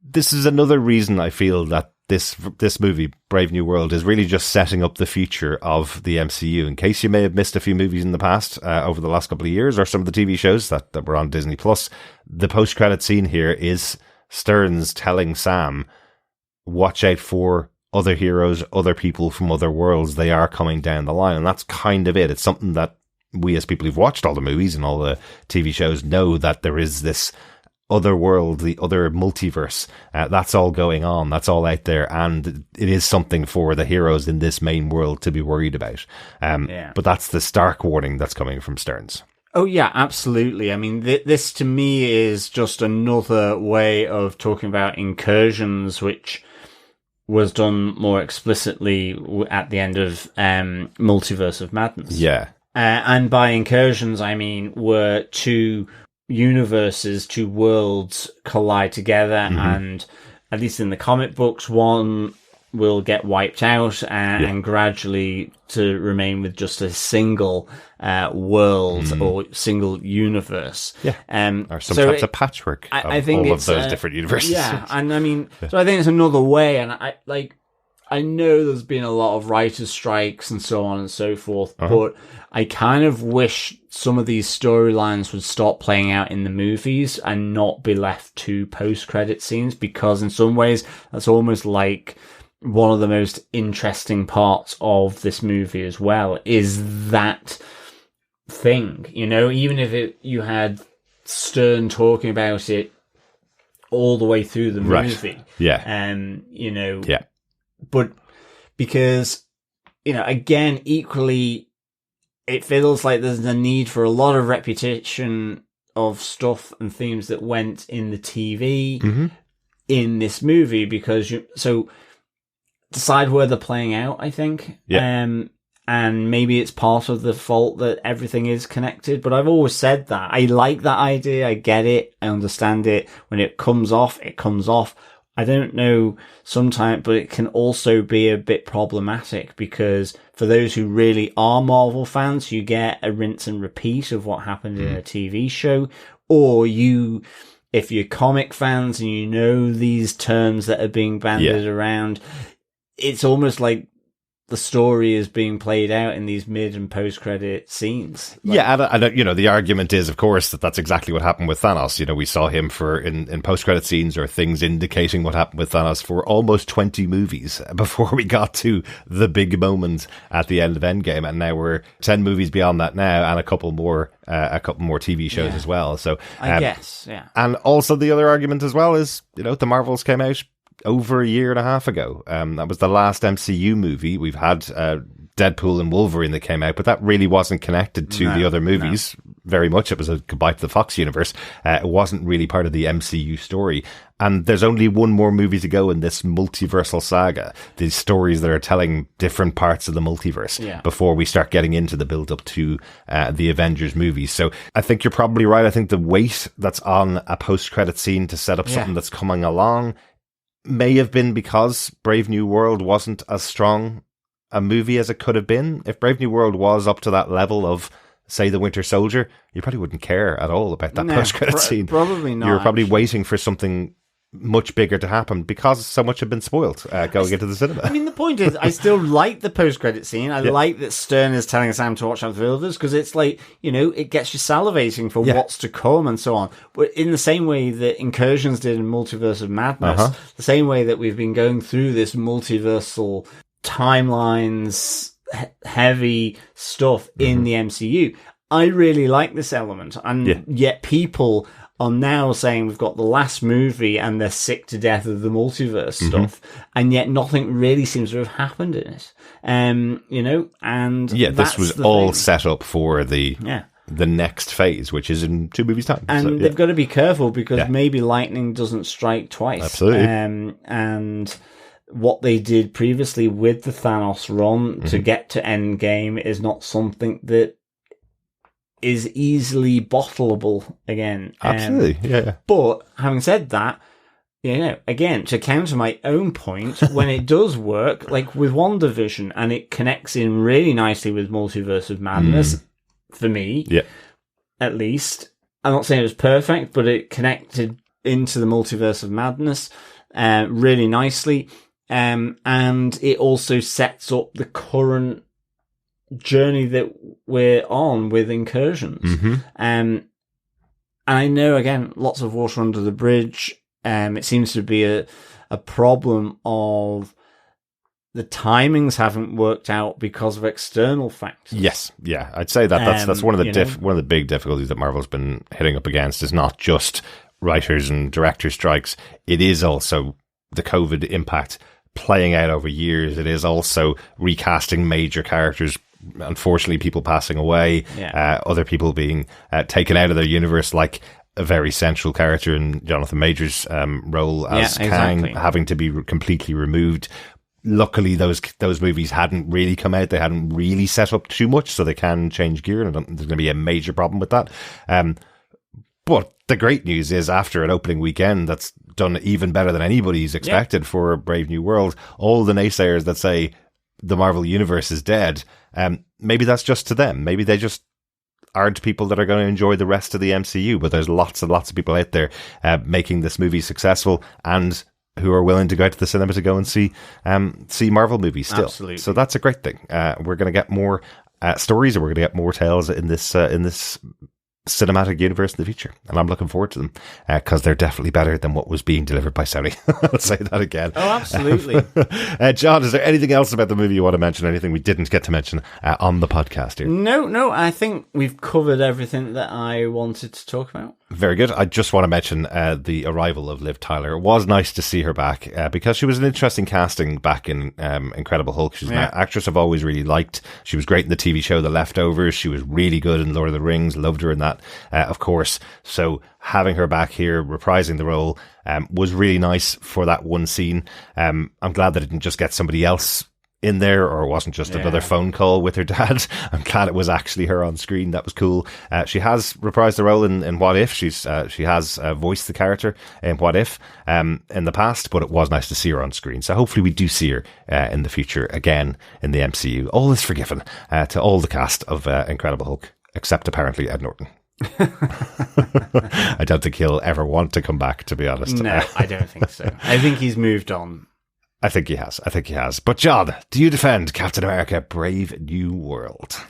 This is another reason I feel that this movie, Brave New World, is really just setting up the future of the MCU. In case you may have missed a few movies in the past, over the last couple of years, or some of the TV shows that were on Disney Plus, the post-credit scene here is Stearns telling Sam, watch out for other heroes, other people from other worlds. They are coming down the line. And that's kind of it. It's something that we, as people who've watched all the movies and all the TV shows, know that there is this other world, the other multiverse. That's all going on. That's all out there. And it is something for the heroes in this main world to be worried about. But that's the stark warning that's coming from Stearns. Oh, yeah, absolutely. I mean, this to me is just another way of talking about incursions, which was done more explicitly at the end of Multiverse of Madness. Yeah. And by incursions, I mean were two universes, two worlds collide together, and at least in the comic books, one will get wiped out and gradually to remain with just a single world or single universe. Yeah. Or sometimes a patchwork of I think all of those different universes. Yeah, and I mean, so I think it's another way, and I know there's been a lot of writers' strikes and so on and so forth, but I kind of wish some of these storylines would stop playing out in the movies and not be left to post-credit scenes, because in some ways that's almost like one of the most interesting parts of this movie as well, is that thing, you know, even if you had Stern talking about it all the way through the movie. Yeah. You know. Yeah. But because, you know, again, equally, it feels like there's a need for a lot of repetition of stuff and themes that went in the TV in this movie, because decide where they're playing out, I think. Yeah. And maybe it's part of the fault that everything is connected. But I've always said that. I like that idea. I get it. I understand it. When it comes off, it comes off. I don't know sometimes, but it can also be a bit problematic, because for those who really are Marvel fans, you get a rinse and repeat of what happened in a TV show, or if you're comic fans and you know these terms that are being bandied around, it's almost like the story is being played out in these mid and post credit scenes. And you know, the argument is, of course, that's exactly what happened with Thanos. You know, we saw him in post credit scenes, or things indicating what happened with Thanos, for almost 20 movies before we got to the big moment at the end of Endgame. And now we're 10 movies beyond that now, and a couple more TV shows as well. So I guess. And also the other argument as well is, you know, the Marvels came out over a year and a half ago. That was the last MCU movie. We've had Deadpool and Wolverine that came out, but that really wasn't connected to the other movies very much. It was a goodbye to the Fox universe. It wasn't really part of the MCU story. And there's only one more movie to go in this multiversal saga, these stories that are telling different parts of the multiverse before we start getting into the build up to the Avengers movies. So I think you're probably right. I think the weight that's on a post-credit scene to set up something that's coming along may have been because Brave New World wasn't as strong a movie as it could have been. If Brave New World was up to that level of, say, The Winter Soldier, you probably wouldn't care at all about that post-credit scene. Probably not. You were probably waiting for something much bigger to happen, because so much had been spoiled going into the cinema. I mean, the point is, I still like the post-credit scene. I like that Stern is telling Sam to watch out for others, because it's like, you know, it gets you salivating for what's to come and so on. But in the same way that Incursions did in Multiverse of Madness, the same way that we've been going through this multiversal timelines heavy stuff in the MCU, I really like this element. And yet people are now saying we've got the last movie and they're sick to death of the multiverse stuff, and yet nothing really seems to have happened in it. You know, and this was all set up for the next phase, which is in 2 movies' time. And they've got to be careful, because maybe lightning doesn't strike twice. Absolutely. And what they did previously with the Thanos run to get to Endgame is not something that is easily bottleable again. Absolutely, But having said that, you know, again, to counter my own point, when it does work, like with WandaVision, and it connects in really nicely with Multiverse of Madness, for me, at least. I'm not saying it was perfect, but it connected into the Multiverse of Madness really nicely. and it also sets up the current journey that we're on with Incursions. Mm-hmm. And I know, again, lots of water under the bridge. It seems to be a problem of the timings haven't worked out because of external factors. Yes, yeah, I'd say that's one of the one of the big difficulties that Marvel's been hitting up against is not just writers and director strikes. It is also the COVID impact playing out over years. It is also recasting major characters. Unfortunately, people passing away, other people being taken out of their universe, like a very central character in Jonathan Major's role as Kang, having to be completely removed. Luckily, those movies hadn't really come out. They hadn't really set up too much, so they can change gear, and I don't think there's going to be a major problem with that. But the great news is, after an opening weekend that's done even better than anybody's expected for Brave New World, all the naysayers that say the Marvel Universe is dead, maybe that's just to them. Maybe they just aren't people that are going to enjoy the rest of the MCU, but there's lots and lots of people out there making this movie successful and who are willing to go out to the cinema to go and see Marvel movies still. Absolutely. So that's a great thing. We're going to get more stories, and we're going to get more tales in this cinematic universe in the future, and I'm looking forward to them because they're definitely better than what was being delivered by Sony. I'll say that again. Oh, absolutely. John, is there anything else about the movie you want to mention? Anything we didn't get to mention on the podcast here? No, I think we've covered everything that I wanted to talk about. Very good. I just want to mention the arrival of Liv Tyler. It was nice to see her back because she was an interesting casting back in Incredible Hulk. She's an actress I've always really liked. She was great in the TV show The Leftovers. She was really good in Lord of the Rings. Loved her in that, of course. So having her back here, reprising the role, was really nice for that one scene. I'm glad that it didn't just get somebody else in there, or it wasn't just another phone call with her dad. I'm glad it was actually her on screen. That was cool. She has reprised the role in What If. She has voiced the character in What If in the past, but it was nice to see her on screen. So hopefully we do see her in the future again in the MCU. All is forgiven to all the cast of Incredible Hulk, except apparently Ed Norton. I don't think he'll ever want to come back, to be honest. No, I don't think so. I think he's moved on. I think he has. But John, do you defend Captain America Brave New World?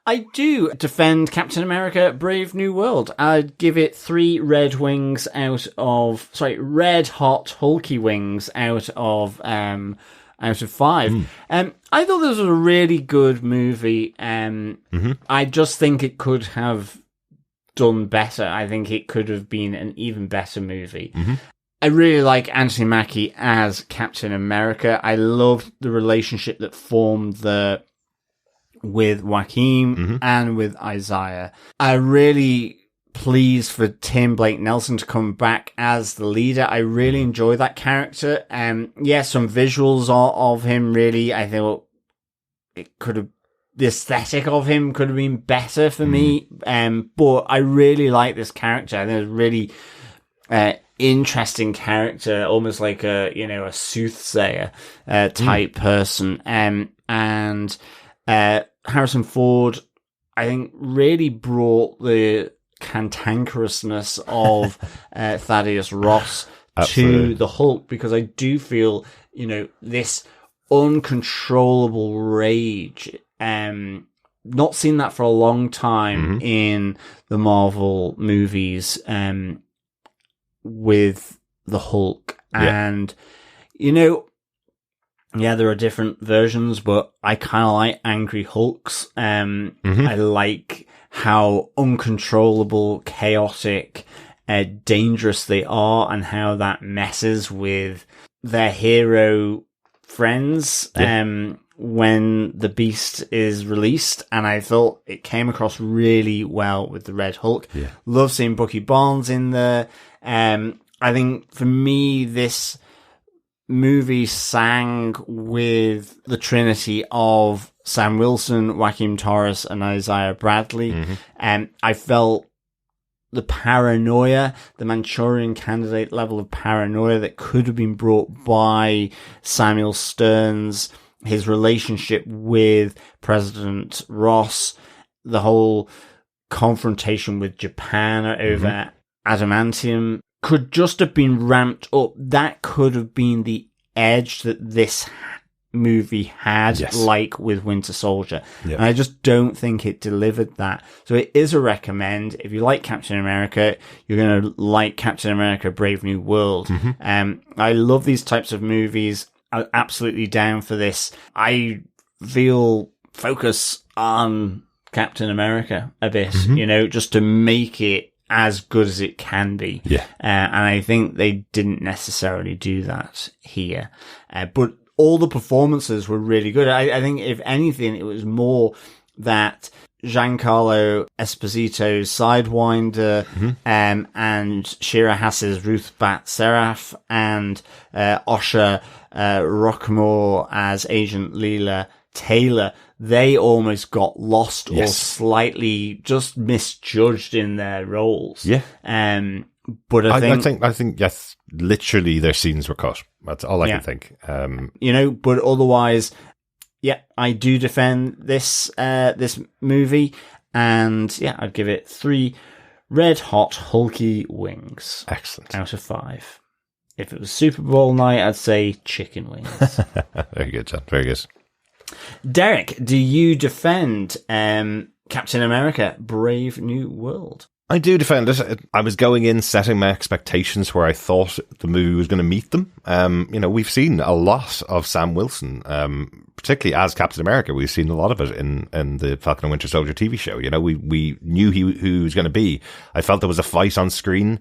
I do defend Captain America Brave New World. I'd give it 3 red wings red hot hulky wings out of 5. I thought this was a really good movie. I just think it could have done better. I think it could have been an even better movie. I really like Anthony Mackie as Captain America. I loved the relationship that formed with Joaquin and with Isaiah. I'm really pleased for Tim Blake Nelson to come back as the leader. I really enjoy that character. Some visuals of him, really, I thought the aesthetic of him could have been better for me. But I really like this character. I think it's really interesting character, almost like a soothsayer type person. And Harrison Ford, I think, really brought the cantankerousness of Thaddeus Ross to the Hulk, because I do feel, this uncontrollable rage. Not seen that for a long time in the Marvel movies with the Hulk. And, there are different versions, but I kind of like Angry Hulks. I like how uncontrollable, chaotic, dangerous they are, and how that messes with their hero friends when the Beast is released. And I thought it came across really well with the Red Hulk. Love seeing Bucky Barnes in there. I think for me, this movie sang with the trinity of Sam Wilson, Joaquin Torres, and Isaiah Bradley. I felt the paranoia, the Manchurian Candidate level of paranoia that could have been brought by Samuel Stearns, his relationship with President Ross, the whole confrontation with Japan over Adamantium, could just have been ramped up. That could have been the edge that this movie had, like with Winter Soldier. And I just don't think it delivered that. So it is a recommend. If you like Captain America, you're going to like Captain America Brave New World. I love these types of movies. I'm absolutely down for this. I feel focus on Captain America a bit, you know, just to make it as good as it can be. And I think they didn't necessarily do that here. But all the performances were really good. I think, if anything, it was more that Giancarlo Esposito's Sidewinder, and Shira Hass's Ruth Bat Seraph, and Osha Rockmore as Agent Leela Taylor, they almost got lost or slightly just misjudged in their roles. But I think yes, literally their scenes were cut. That's all I can think. You know, but otherwise, I do defend this this movie, and I'd give it 3 red hot hulky wings. Excellent. Out of 5. If it was Super Bowl night, I'd say chicken wings. Very good, John. Very good. Derek, do you defend Captain America Brave New World? I do defend it. I was going in setting my expectations where I thought the movie was going to meet them. You know, we've seen a lot of Sam Wilson, particularly as Captain America. We've seen a lot of it in the Falcon and Winter Soldier TV show. You know, we knew who he was going to be. I felt there was a fight on screen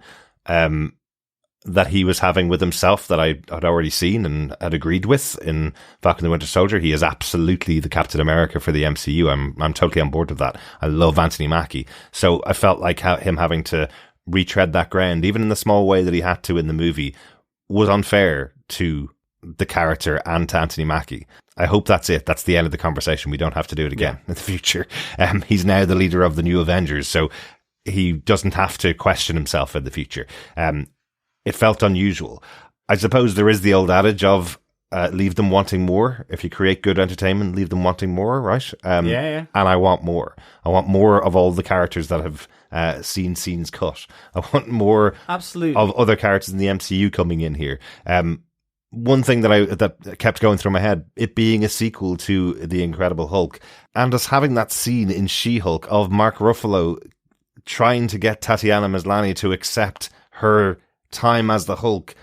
that he was having with himself that I had already seen and had agreed with in Falcon and the Winter Soldier. He is absolutely the Captain America for the MCU. I'm totally on board with that. I love Anthony Mackie. So I felt like him having to retread that ground, even in the small way that he had to in the movie, was unfair to the character and to Anthony Mackie. I hope that's it. That's the end of the conversation. We don't have to do it again in the future. He's now the leader of the New Avengers, so he doesn't have to question himself in the future. It felt unusual. I suppose there is the old adage of leave them wanting more. If you create good entertainment, leave them wanting more, right? And I want more. I want more of all the characters that have seen scenes cut. I want more of other characters in the MCU coming in here. One thing that kept going through my head, it being a sequel to The Incredible Hulk, and us having that scene in She-Hulk of Mark Ruffalo trying to get Tatiana Maslany to accept her time as the Hulk,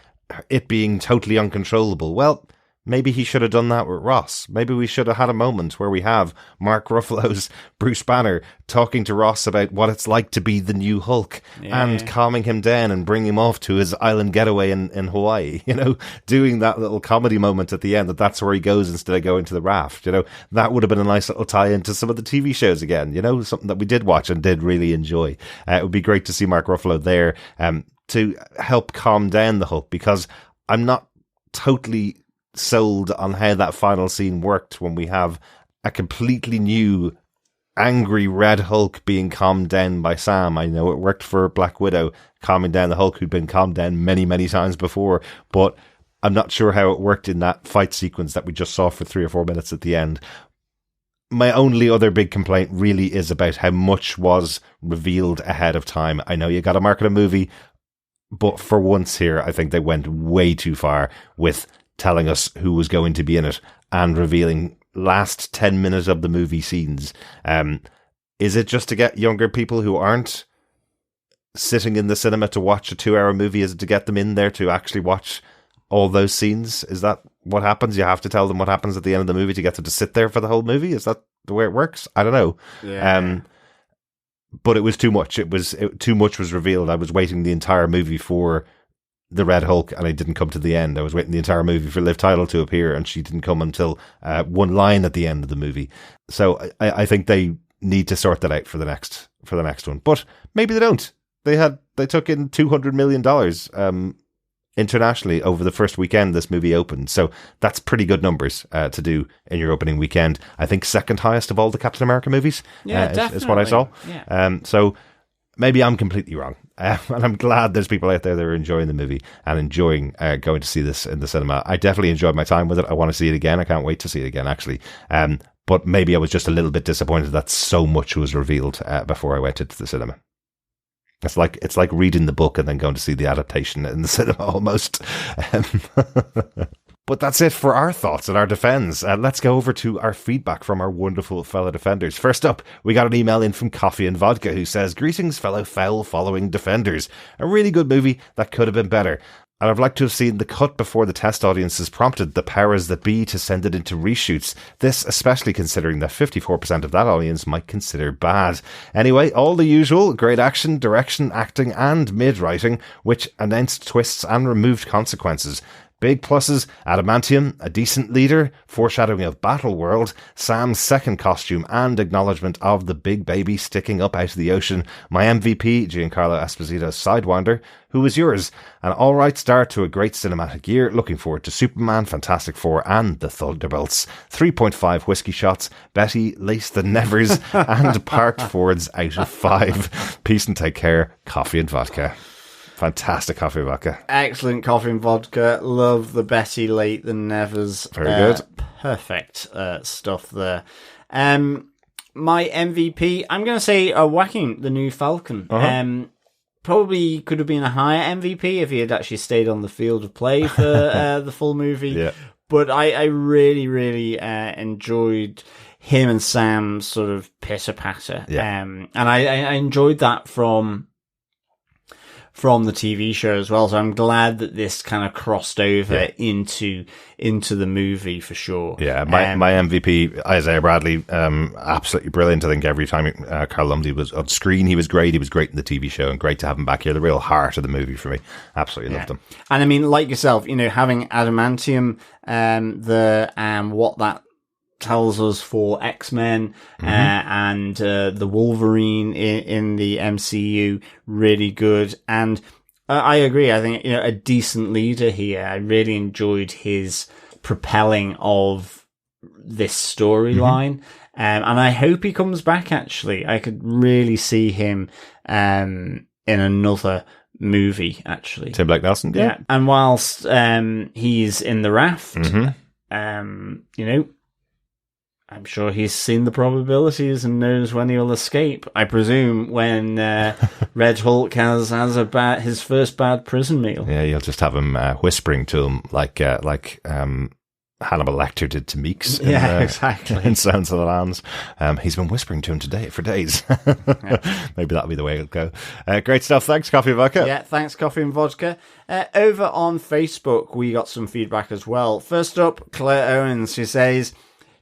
it being totally uncontrollable. Well, maybe he should have done that with Ross. Maybe we should have had a moment where we have Mark Ruffalo's Bruce Banner talking to Ross about what it's like to be the new Hulk and calming him down and bringing him off to his island getaway in Hawaii, you know, doing that little comedy moment at the end, that's where he goes instead of going to the raft, you know. That would have been a nice little tie into some of the TV shows again, you know, something that we did watch and did really enjoy. It would be great to see Mark Ruffalo there to help calm down the Hulk, because I'm not totally sold on how that final scene worked when we have a completely new angry Red Hulk being calmed down by Sam. I know it worked for Black Widow, calming down the Hulk who'd been calmed down many, many times before, but I'm not sure how it worked in that fight sequence that we just saw for 3 or 4 minutes at the end. My only other big complaint really is about how much was revealed ahead of time. I know you got to market a movie, but for once here, I think they went way too far with telling us who was going to be in it and revealing last 10 minutes of the movie scenes. Is it just to get younger people who aren't sitting in the cinema to watch a 2-hour movie? Is it to get them in there to actually watch all those scenes? Is that what happens? You have to tell them what happens at the end of the movie to get them to sit there for the whole movie? Is that the way it works? I don't know. But it was too much. Too much was revealed. I was waiting the entire movie for the Red Hulk, and I didn't come to the end. I was waiting the entire movie for Liv Tyler to appear, and she didn't come until one line at the end of the movie. So I think they need to sort that out for the next one. But maybe they don't. They took in $200 million internationally over the first weekend this movie opened. So that's pretty good numbers to do in your opening weekend. I think second highest of all the Captain America movies is what I saw. So maybe I'm completely wrong. And I'm glad there's people out there that are enjoying the movie and enjoying going to see this in the cinema. I definitely enjoyed my time with it. I want to see it again. I can't wait to see it again, actually. But maybe I was just a little bit disappointed that so much was revealed before I went into the cinema. It's like reading the book and then going to see the adaptation in the cinema almost. But that's it for our thoughts and our defense. Let's go over to our feedback from our wonderful fellow defenders. First up, we got an email in from Coffee and Vodka who says, "Greetings, fellow foul-following defenders. A really good movie that could have been better. And I'd like to have seen the cut before the test audiences prompted the powers that be to send it into reshoots. This, especially considering that 54% of that audience might consider bad. Anyway, all the usual, great action, direction, acting, and mid-writing, which announced twists and removed consequences. Big pluses, Adamantium, a decent leader, foreshadowing of Battle World, Sam's second costume, and acknowledgement of the big baby sticking up out of the ocean. My MVP, Giancarlo Esposito's Sidewinder. Who was yours? An alright start to a great cinematic year. Looking forward to Superman, Fantastic Four, and the Thunderbolts. 3.5 whiskey shots, Betty, Lace the Nevers, and Parked Fords out of 5. Peace and take care. Coffee and Vodka." Fantastic Coffee and Vodka. Excellent Coffee and Vodka. Love the Betty Late the Nevers. Very good. Perfect stuff there. My MVP, I'm going to say Joaquin, the new Falcon. Probably could have been a higher MVP if he had actually stayed on the field of play for the full movie. Yeah. But I really, really enjoyed him and Sam's sort of pitter-patter. Yeah. And I enjoyed that from the TV show as well. So I'm glad that this kind of crossed over into the movie for sure. Yeah, my MVP, Isaiah Bradley, absolutely brilliant. I think every time Carl Lumley was on screen, he was great. He was great in the TV show, and great to have him back here. The real heart of the movie for me. Absolutely loved him. And I mean, like yourself, having Adamantium, what that tells us for X-Men and the Wolverine in the MCU, really good. And I agree. I think a decent leader here. I really enjoyed his propelling of this storyline, and I hope he comes back. Actually, I could really see him in another movie. Actually, Tim Blake Nelson. Yeah. And whilst he's in the raft, I'm sure he's seen the probabilities and knows when he'll escape. I presume when Red Hulk has his first bad prison meal. Yeah, you'll just have him whispering to him like Hannibal Lecter did to Meeks. Exactly. In Sounds of the Lands. He's been whispering to him today for days. Maybe that'll be the way it'll go. Great stuff. Thanks, Coffee and Vodka. Yeah, thanks, Coffee and Vodka. Over on Facebook, we got some feedback as well. First up, Claire Owens, who says,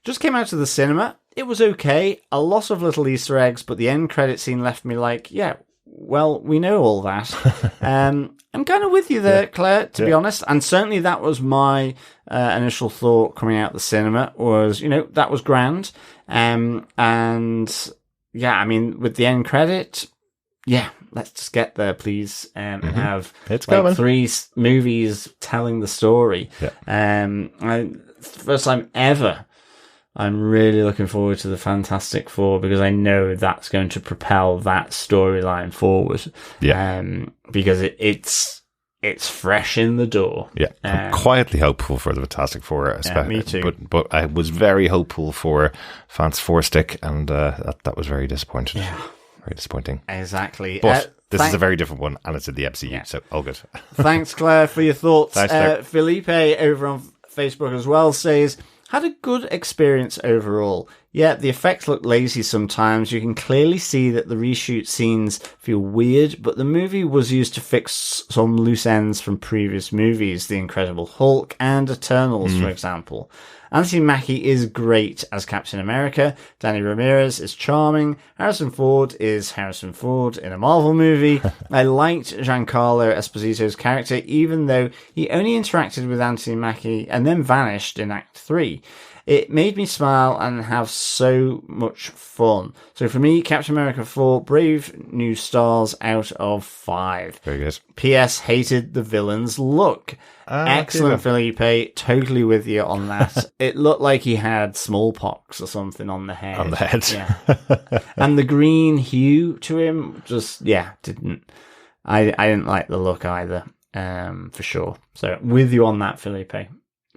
"Just came out of the cinema. It was okay. A lot of little Easter eggs, but the end credit scene left me like, yeah, well, we know all that." I'm kind of with you there, Claire, to be honest. And certainly that was my initial thought coming out of the cinema was, that was grand. And yeah, I mean, with the end credit, yeah, let's just get there, please, and have three movies telling the story. Yeah. First time ever. I'm really looking forward to the Fantastic Four because I know that's going to propel that storyline forward. Yeah. Because it's fresh in the door. Yeah. I'm quietly hopeful for the Fantastic Four, especially. Me too. But I was very hopeful for Fans Four Stick, and that was very disappointing. Yeah. Very disappointing. Exactly. But this is a very different one, and it's in the MCU, so all good. Thanks, Claire, for your thoughts. Thanks, Felipe over on Facebook as well says, "Had a good experience overall. Yeah, the effects look lazy sometimes. You can clearly see that the reshoot scenes feel weird, but the movie was used to fix some loose ends from previous movies, The Incredible Hulk and Eternals, for example. Anthony Mackie is great as Captain America. Danny Ramirez is charming. Harrison Ford is Harrison Ford in a Marvel movie. I liked Giancarlo Esposito's character, even though he only interacted with Anthony Mackie and then vanished in Act 3. It made me smile and have so much fun. So for me, Captain America 4, Brave New Stars out of 5. Very good. P.S. Hated the villain's look. Excellent, Felipe. Totally with you on that. It looked like he had smallpox or something on the head. On the head. Yeah. And the green hue to him just, didn't. I didn't like the look either, for sure. So with you on that, Felipe.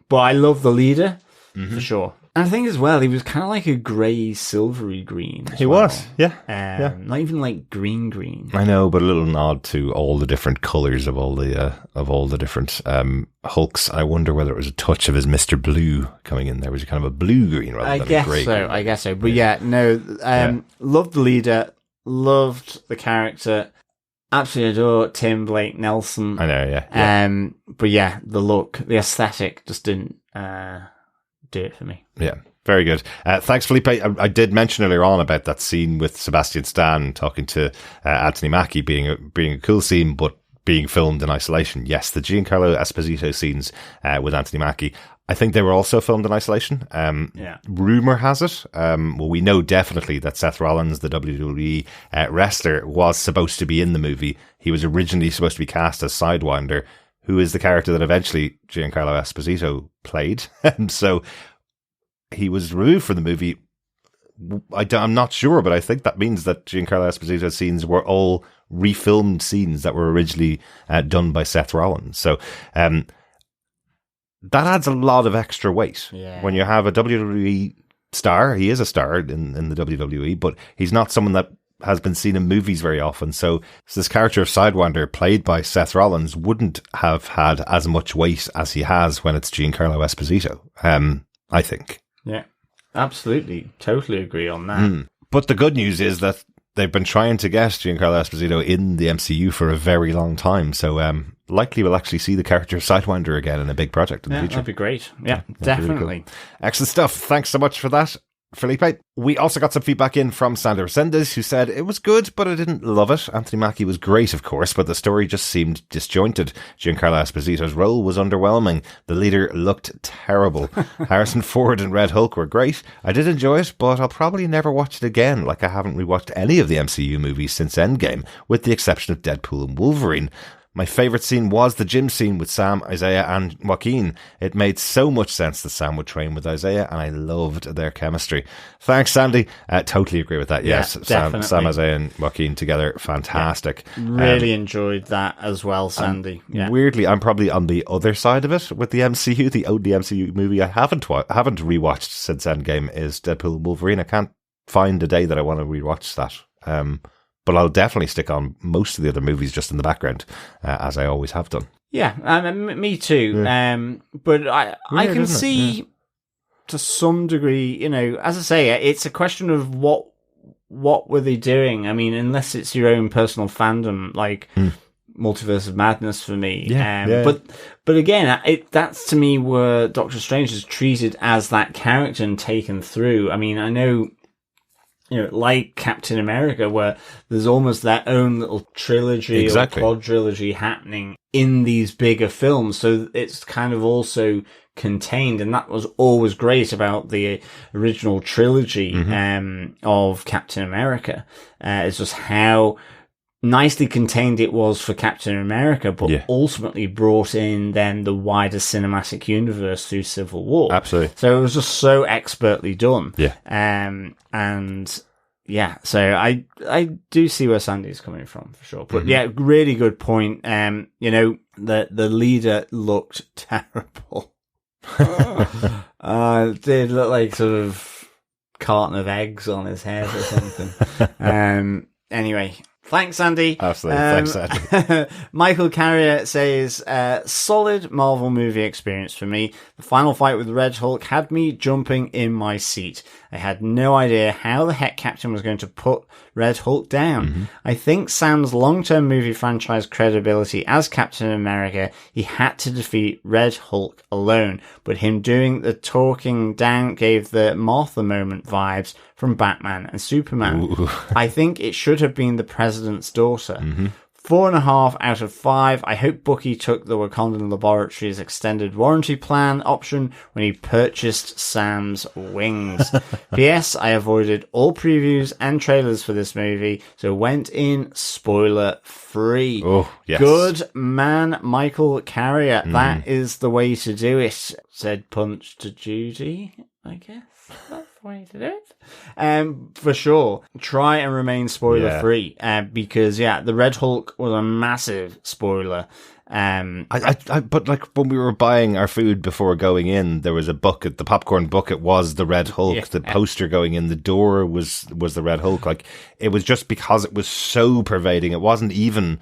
But I love the leader. For sure. And I think as well, he was kind of like a grey, silvery green. He was, yeah. Not even like green. I know, but a little nod to all the different colours of all the different Hulks. I wonder whether it was a touch of his Mr. Blue coming in there. Was it kind of a blue-green rather than a grey? I guess so. But loved the leader, loved the character. Absolutely adore Tim Blake Nelson. I know, yeah. But yeah, the look, the aesthetic just didn't do it for me. Yeah, very good. Thanks, Felipe. I did mention earlier on about that scene with Sebastian Stan talking to Anthony Mackie being a cool scene, but being filmed in isolation. Yes, the Giancarlo Esposito scenes with Anthony Mackie, I think they were also filmed in isolation. Rumor has it, we know definitely that Seth Rollins, the WWE wrestler, was supposed to be in the movie. He was originally supposed to be cast as Sidewinder, who is the character that eventually Giancarlo Esposito played. So he was removed from the movie. I'm not sure, but I think that means that Giancarlo Esposito's scenes were all refilmed scenes that were originally done by Seth Rollins. So that adds a lot of extra weight. Yeah. When you have a WWE star. He is a star in the WWE, but he's not someone that has been seen in movies very often. So this character of Sidewinder, played by Seth Rollins, wouldn't have had as much weight as he has when it's Giancarlo Esposito, I think. Yeah, absolutely. Totally agree on that. But the good news is that they've been trying to get Giancarlo Esposito in the MCU for a very long time. So likely we'll actually see the character of Sidewinder again in a big project in the future. That'd be great. Yeah, definitely. Really cool. Excellent stuff. Thanks so much for that, Felipe. We also got some feedback in from Sandra Resendez, who said it was good, but I didn't love it. Anthony Mackie was great, of course, but the story just seemed disjointed. Giancarlo Esposito's role was underwhelming. The leader looked terrible. Harrison Ford and Red Hulk were great. I did enjoy it, but I'll probably never watch it again, like I haven't rewatched any of the MCU movies since Endgame, with the exception of Deadpool and Wolverine. My favourite scene was the gym scene with Sam, Isaiah and Joaquin. It made so much sense that Sam would train with Isaiah, and I loved their chemistry. Thanks, Sandy. Totally agree with that. Yes, yeah, Sam, Isaiah and Joaquin together, fantastic. Yeah, really enjoyed that as well, Sandy. Weirdly, I'm probably on the other side of it with the MCU. The only MCU movie I haven't rewatched since Endgame is Deadpool and Wolverine. I can't find a day that I want to rewatch that. But I'll definitely stick on most of the other movies just in the background, as I always have done. Yeah, me too. Yeah. But I can see to some degree, as I say, it's a question of what were they doing? I mean, unless it's your own personal fandom, like Multiverse of Madness for me. But again, that's to me where Doctor Strange is treated as that character and taken through. I mean, I know, like Captain America, where there's almost their own little trilogy or quadrilogy happening in these bigger films. So it's kind of also contained. And that was always great about the original trilogy of Captain America. It's just how nicely contained it was for Captain America, but ultimately brought in then the wider cinematic universe through Civil War. Absolutely. So it was just so expertly done. Yeah. And yeah, so I do see where Sandy's coming from for sure. But yeah, really good point. The leader looked terrible. It did look like sort of carton of eggs on his head or something. Anyway. Thanks, Andy. Absolutely. Thanks, Andy. Michael Carrier says, solid Marvel movie experience for me. The final fight with Red Hulk had me jumping in my seat. I had no idea how the heck Captain was going to put Red Hulk down. I think Sam's long-term movie franchise credibility as Captain America, he had to defeat Red Hulk alone. But him doing the talking down gave the Martha moment vibes from Batman and Superman. I think it should have been the President's daughter. 4.5 out of 5. I hope Bucky took the Wakandan Laboratories extended warranty plan option when he purchased Sam's wings. P.S. I avoided all previews and trailers for this movie, so went in spoiler free. Oh, yes. Good man, Michael Carrier. That is the way to do it, said Punch to Judy, I guess. That's the way to do it. For sure. Try and remain spoiler free. Because the Red Hulk was a massive spoiler. But like when we were buying our food before going in, there was a bucket. The popcorn bucket was the Red Hulk. The poster going in the door was the Red Hulk. Like, it was just because it was so pervading. It wasn't even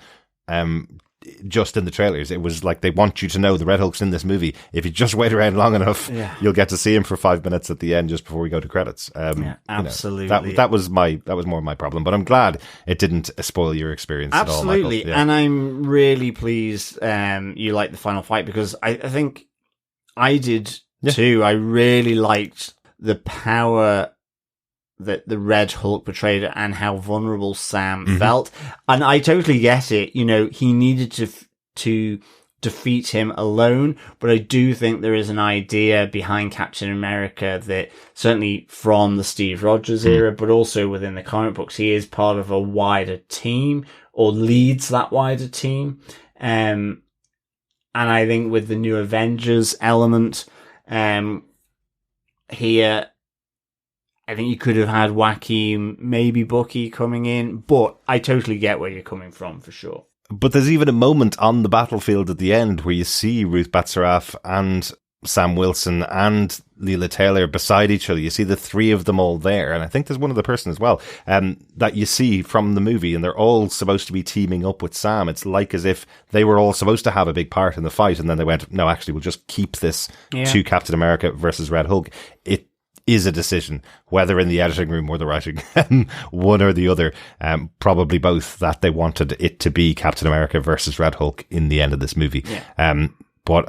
just in the trailers. It was like, they want you to know the Red Hulk's in this movie. If you just wait around long enough, you'll get to see him for 5 minutes at the end just before we go to credits. Absolutely. You know, that was more my problem, but I'm glad it didn't spoil your experience at all, Michael. Absolutely. And I'm really pleased you liked the final fight, because I think I did too. I really liked the power that the Red Hulk portrayed and how vulnerable Sam felt. And I totally get it. You know, he needed to defeat him alone, but I do think there is an idea behind Captain America that, certainly from the Steve Rogers era, but also within the comic books, he is part of a wider team, or leads that wider team. And I think with the new Avengers element here, I think you could have had Joaquin, maybe Bucky coming in, but I totally get where you're coming from, for sure. But there's even a moment on the battlefield at the end where you see Ruth Bat-Saraf and Sam Wilson and Leela Taylor beside each other. You see the three of them all there, and I think there's one other person as well, that you see from the movie, and they're all supposed to be teaming up with Sam. It's like as if they were all supposed to have a big part in the fight, and then they went, no, actually, we'll just keep this to Captain America versus Red Hulk. It is a decision, whether in the editing room or the writing, one or the other, probably both, that they wanted it to be Captain America versus Red Hulk in the end of this movie. But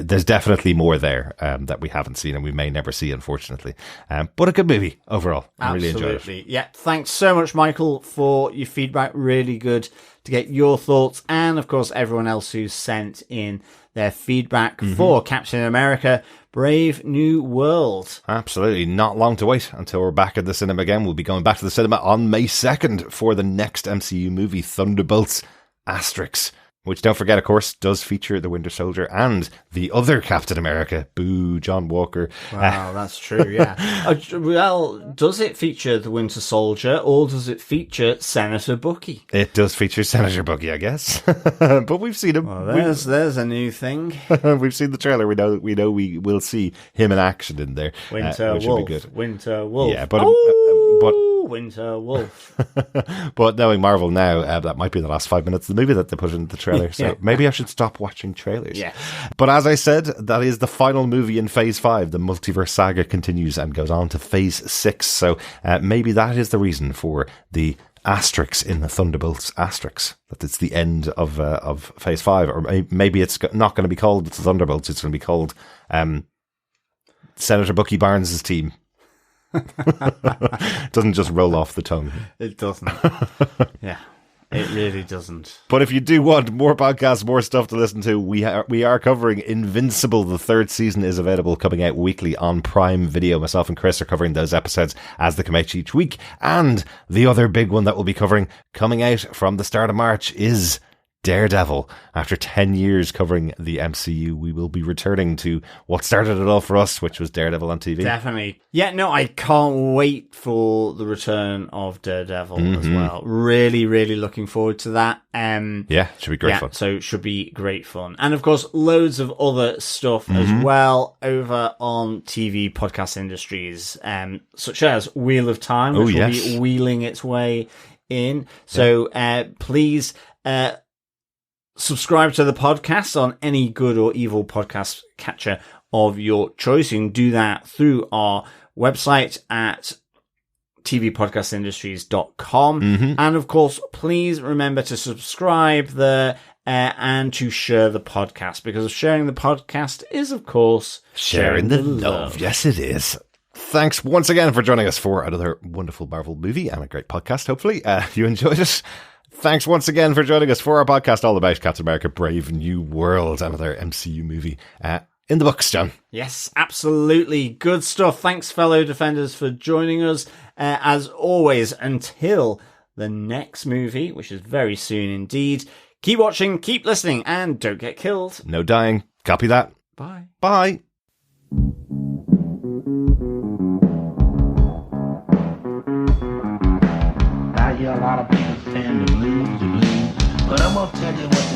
there's definitely more there that we haven't seen and we may never see, unfortunately. But a good movie overall. I really enjoyed it. Yeah, thanks so much, Michael, for your feedback. Really good to get your thoughts, and of course everyone else who's sent in their feedback for Captain America Brave New World. Absolutely. Not long to wait until we're back at the cinema again. We'll be going back to the cinema on May 2nd for the next MCU movie, Thunderbolts Asterix, which, don't forget, of course, does feature the Winter Soldier and the other Captain America. Boo, John Walker. Wow, that's true, yeah. Well, does it feature the Winter Soldier, or does it feature Senator Bucky? It does feature Senator Bucky, I guess. But we've seen him. Well, there's a new thing. We've seen the trailer. We know we will see him in action in there. Winter which Wolf. Would be good. Winter Wolf. Yeah, but Winter Wolf. But knowing Marvel now, that might be the last 5 minutes of the movie that they put into the trailer. So maybe I should stop watching trailers. Yeah. But as I said, that is the final movie in Phase 5. The multiverse saga continues and goes on to Phase 6. So maybe that is the reason for the asterisk in the Thunderbolts Asterix, that it's the end of Phase 5. Or maybe it's not going to be called the Thunderbolts. It's going to be called Senator Bucky Barnes' team. It doesn't just roll off the tongue. It doesn't. Yeah, it really doesn't. But if you do want more podcasts, more stuff to listen to, we are covering Invincible. The third season is available, coming out weekly on Prime Video. Myself and Chris are covering those episodes as they come out each week. And the other big one that we'll be covering, coming out from the start of March, is Daredevil. After 10 years covering the MCU, we will be returning to what started it all for us, which was Daredevil on TV. Definitely. Yeah, no, I can't wait for the return of Daredevil as well. Really, really looking forward to that. Yeah, should be great fun. So it should be great fun. And of course, loads of other stuff as well over on TV podcast industries, such as Wheel of Time, which will be wheeling its way in. So please subscribe to the podcast on any good or evil podcast catcher of your choice. You can do that through our website at tvpodcastindustries.com. And of course, please remember to subscribe there and to share the podcast, because sharing the podcast is, of course, sharing the love. Yes, it is. Thanks once again for joining us for another wonderful Marvel movie and a great podcast. Hopefully you enjoyed it. Thanks once again for joining us for our podcast all about Captain America Brave New World, another MCU movie in the books, John. Yes, absolutely. Good stuff. Thanks, fellow defenders, for joining us. As always, until the next movie, which is very soon indeed, keep watching, keep listening, and don't get killed. No dying. Copy that. Bye. Bye. I hear a lot of people saying the blues, but I'm gonna tell you what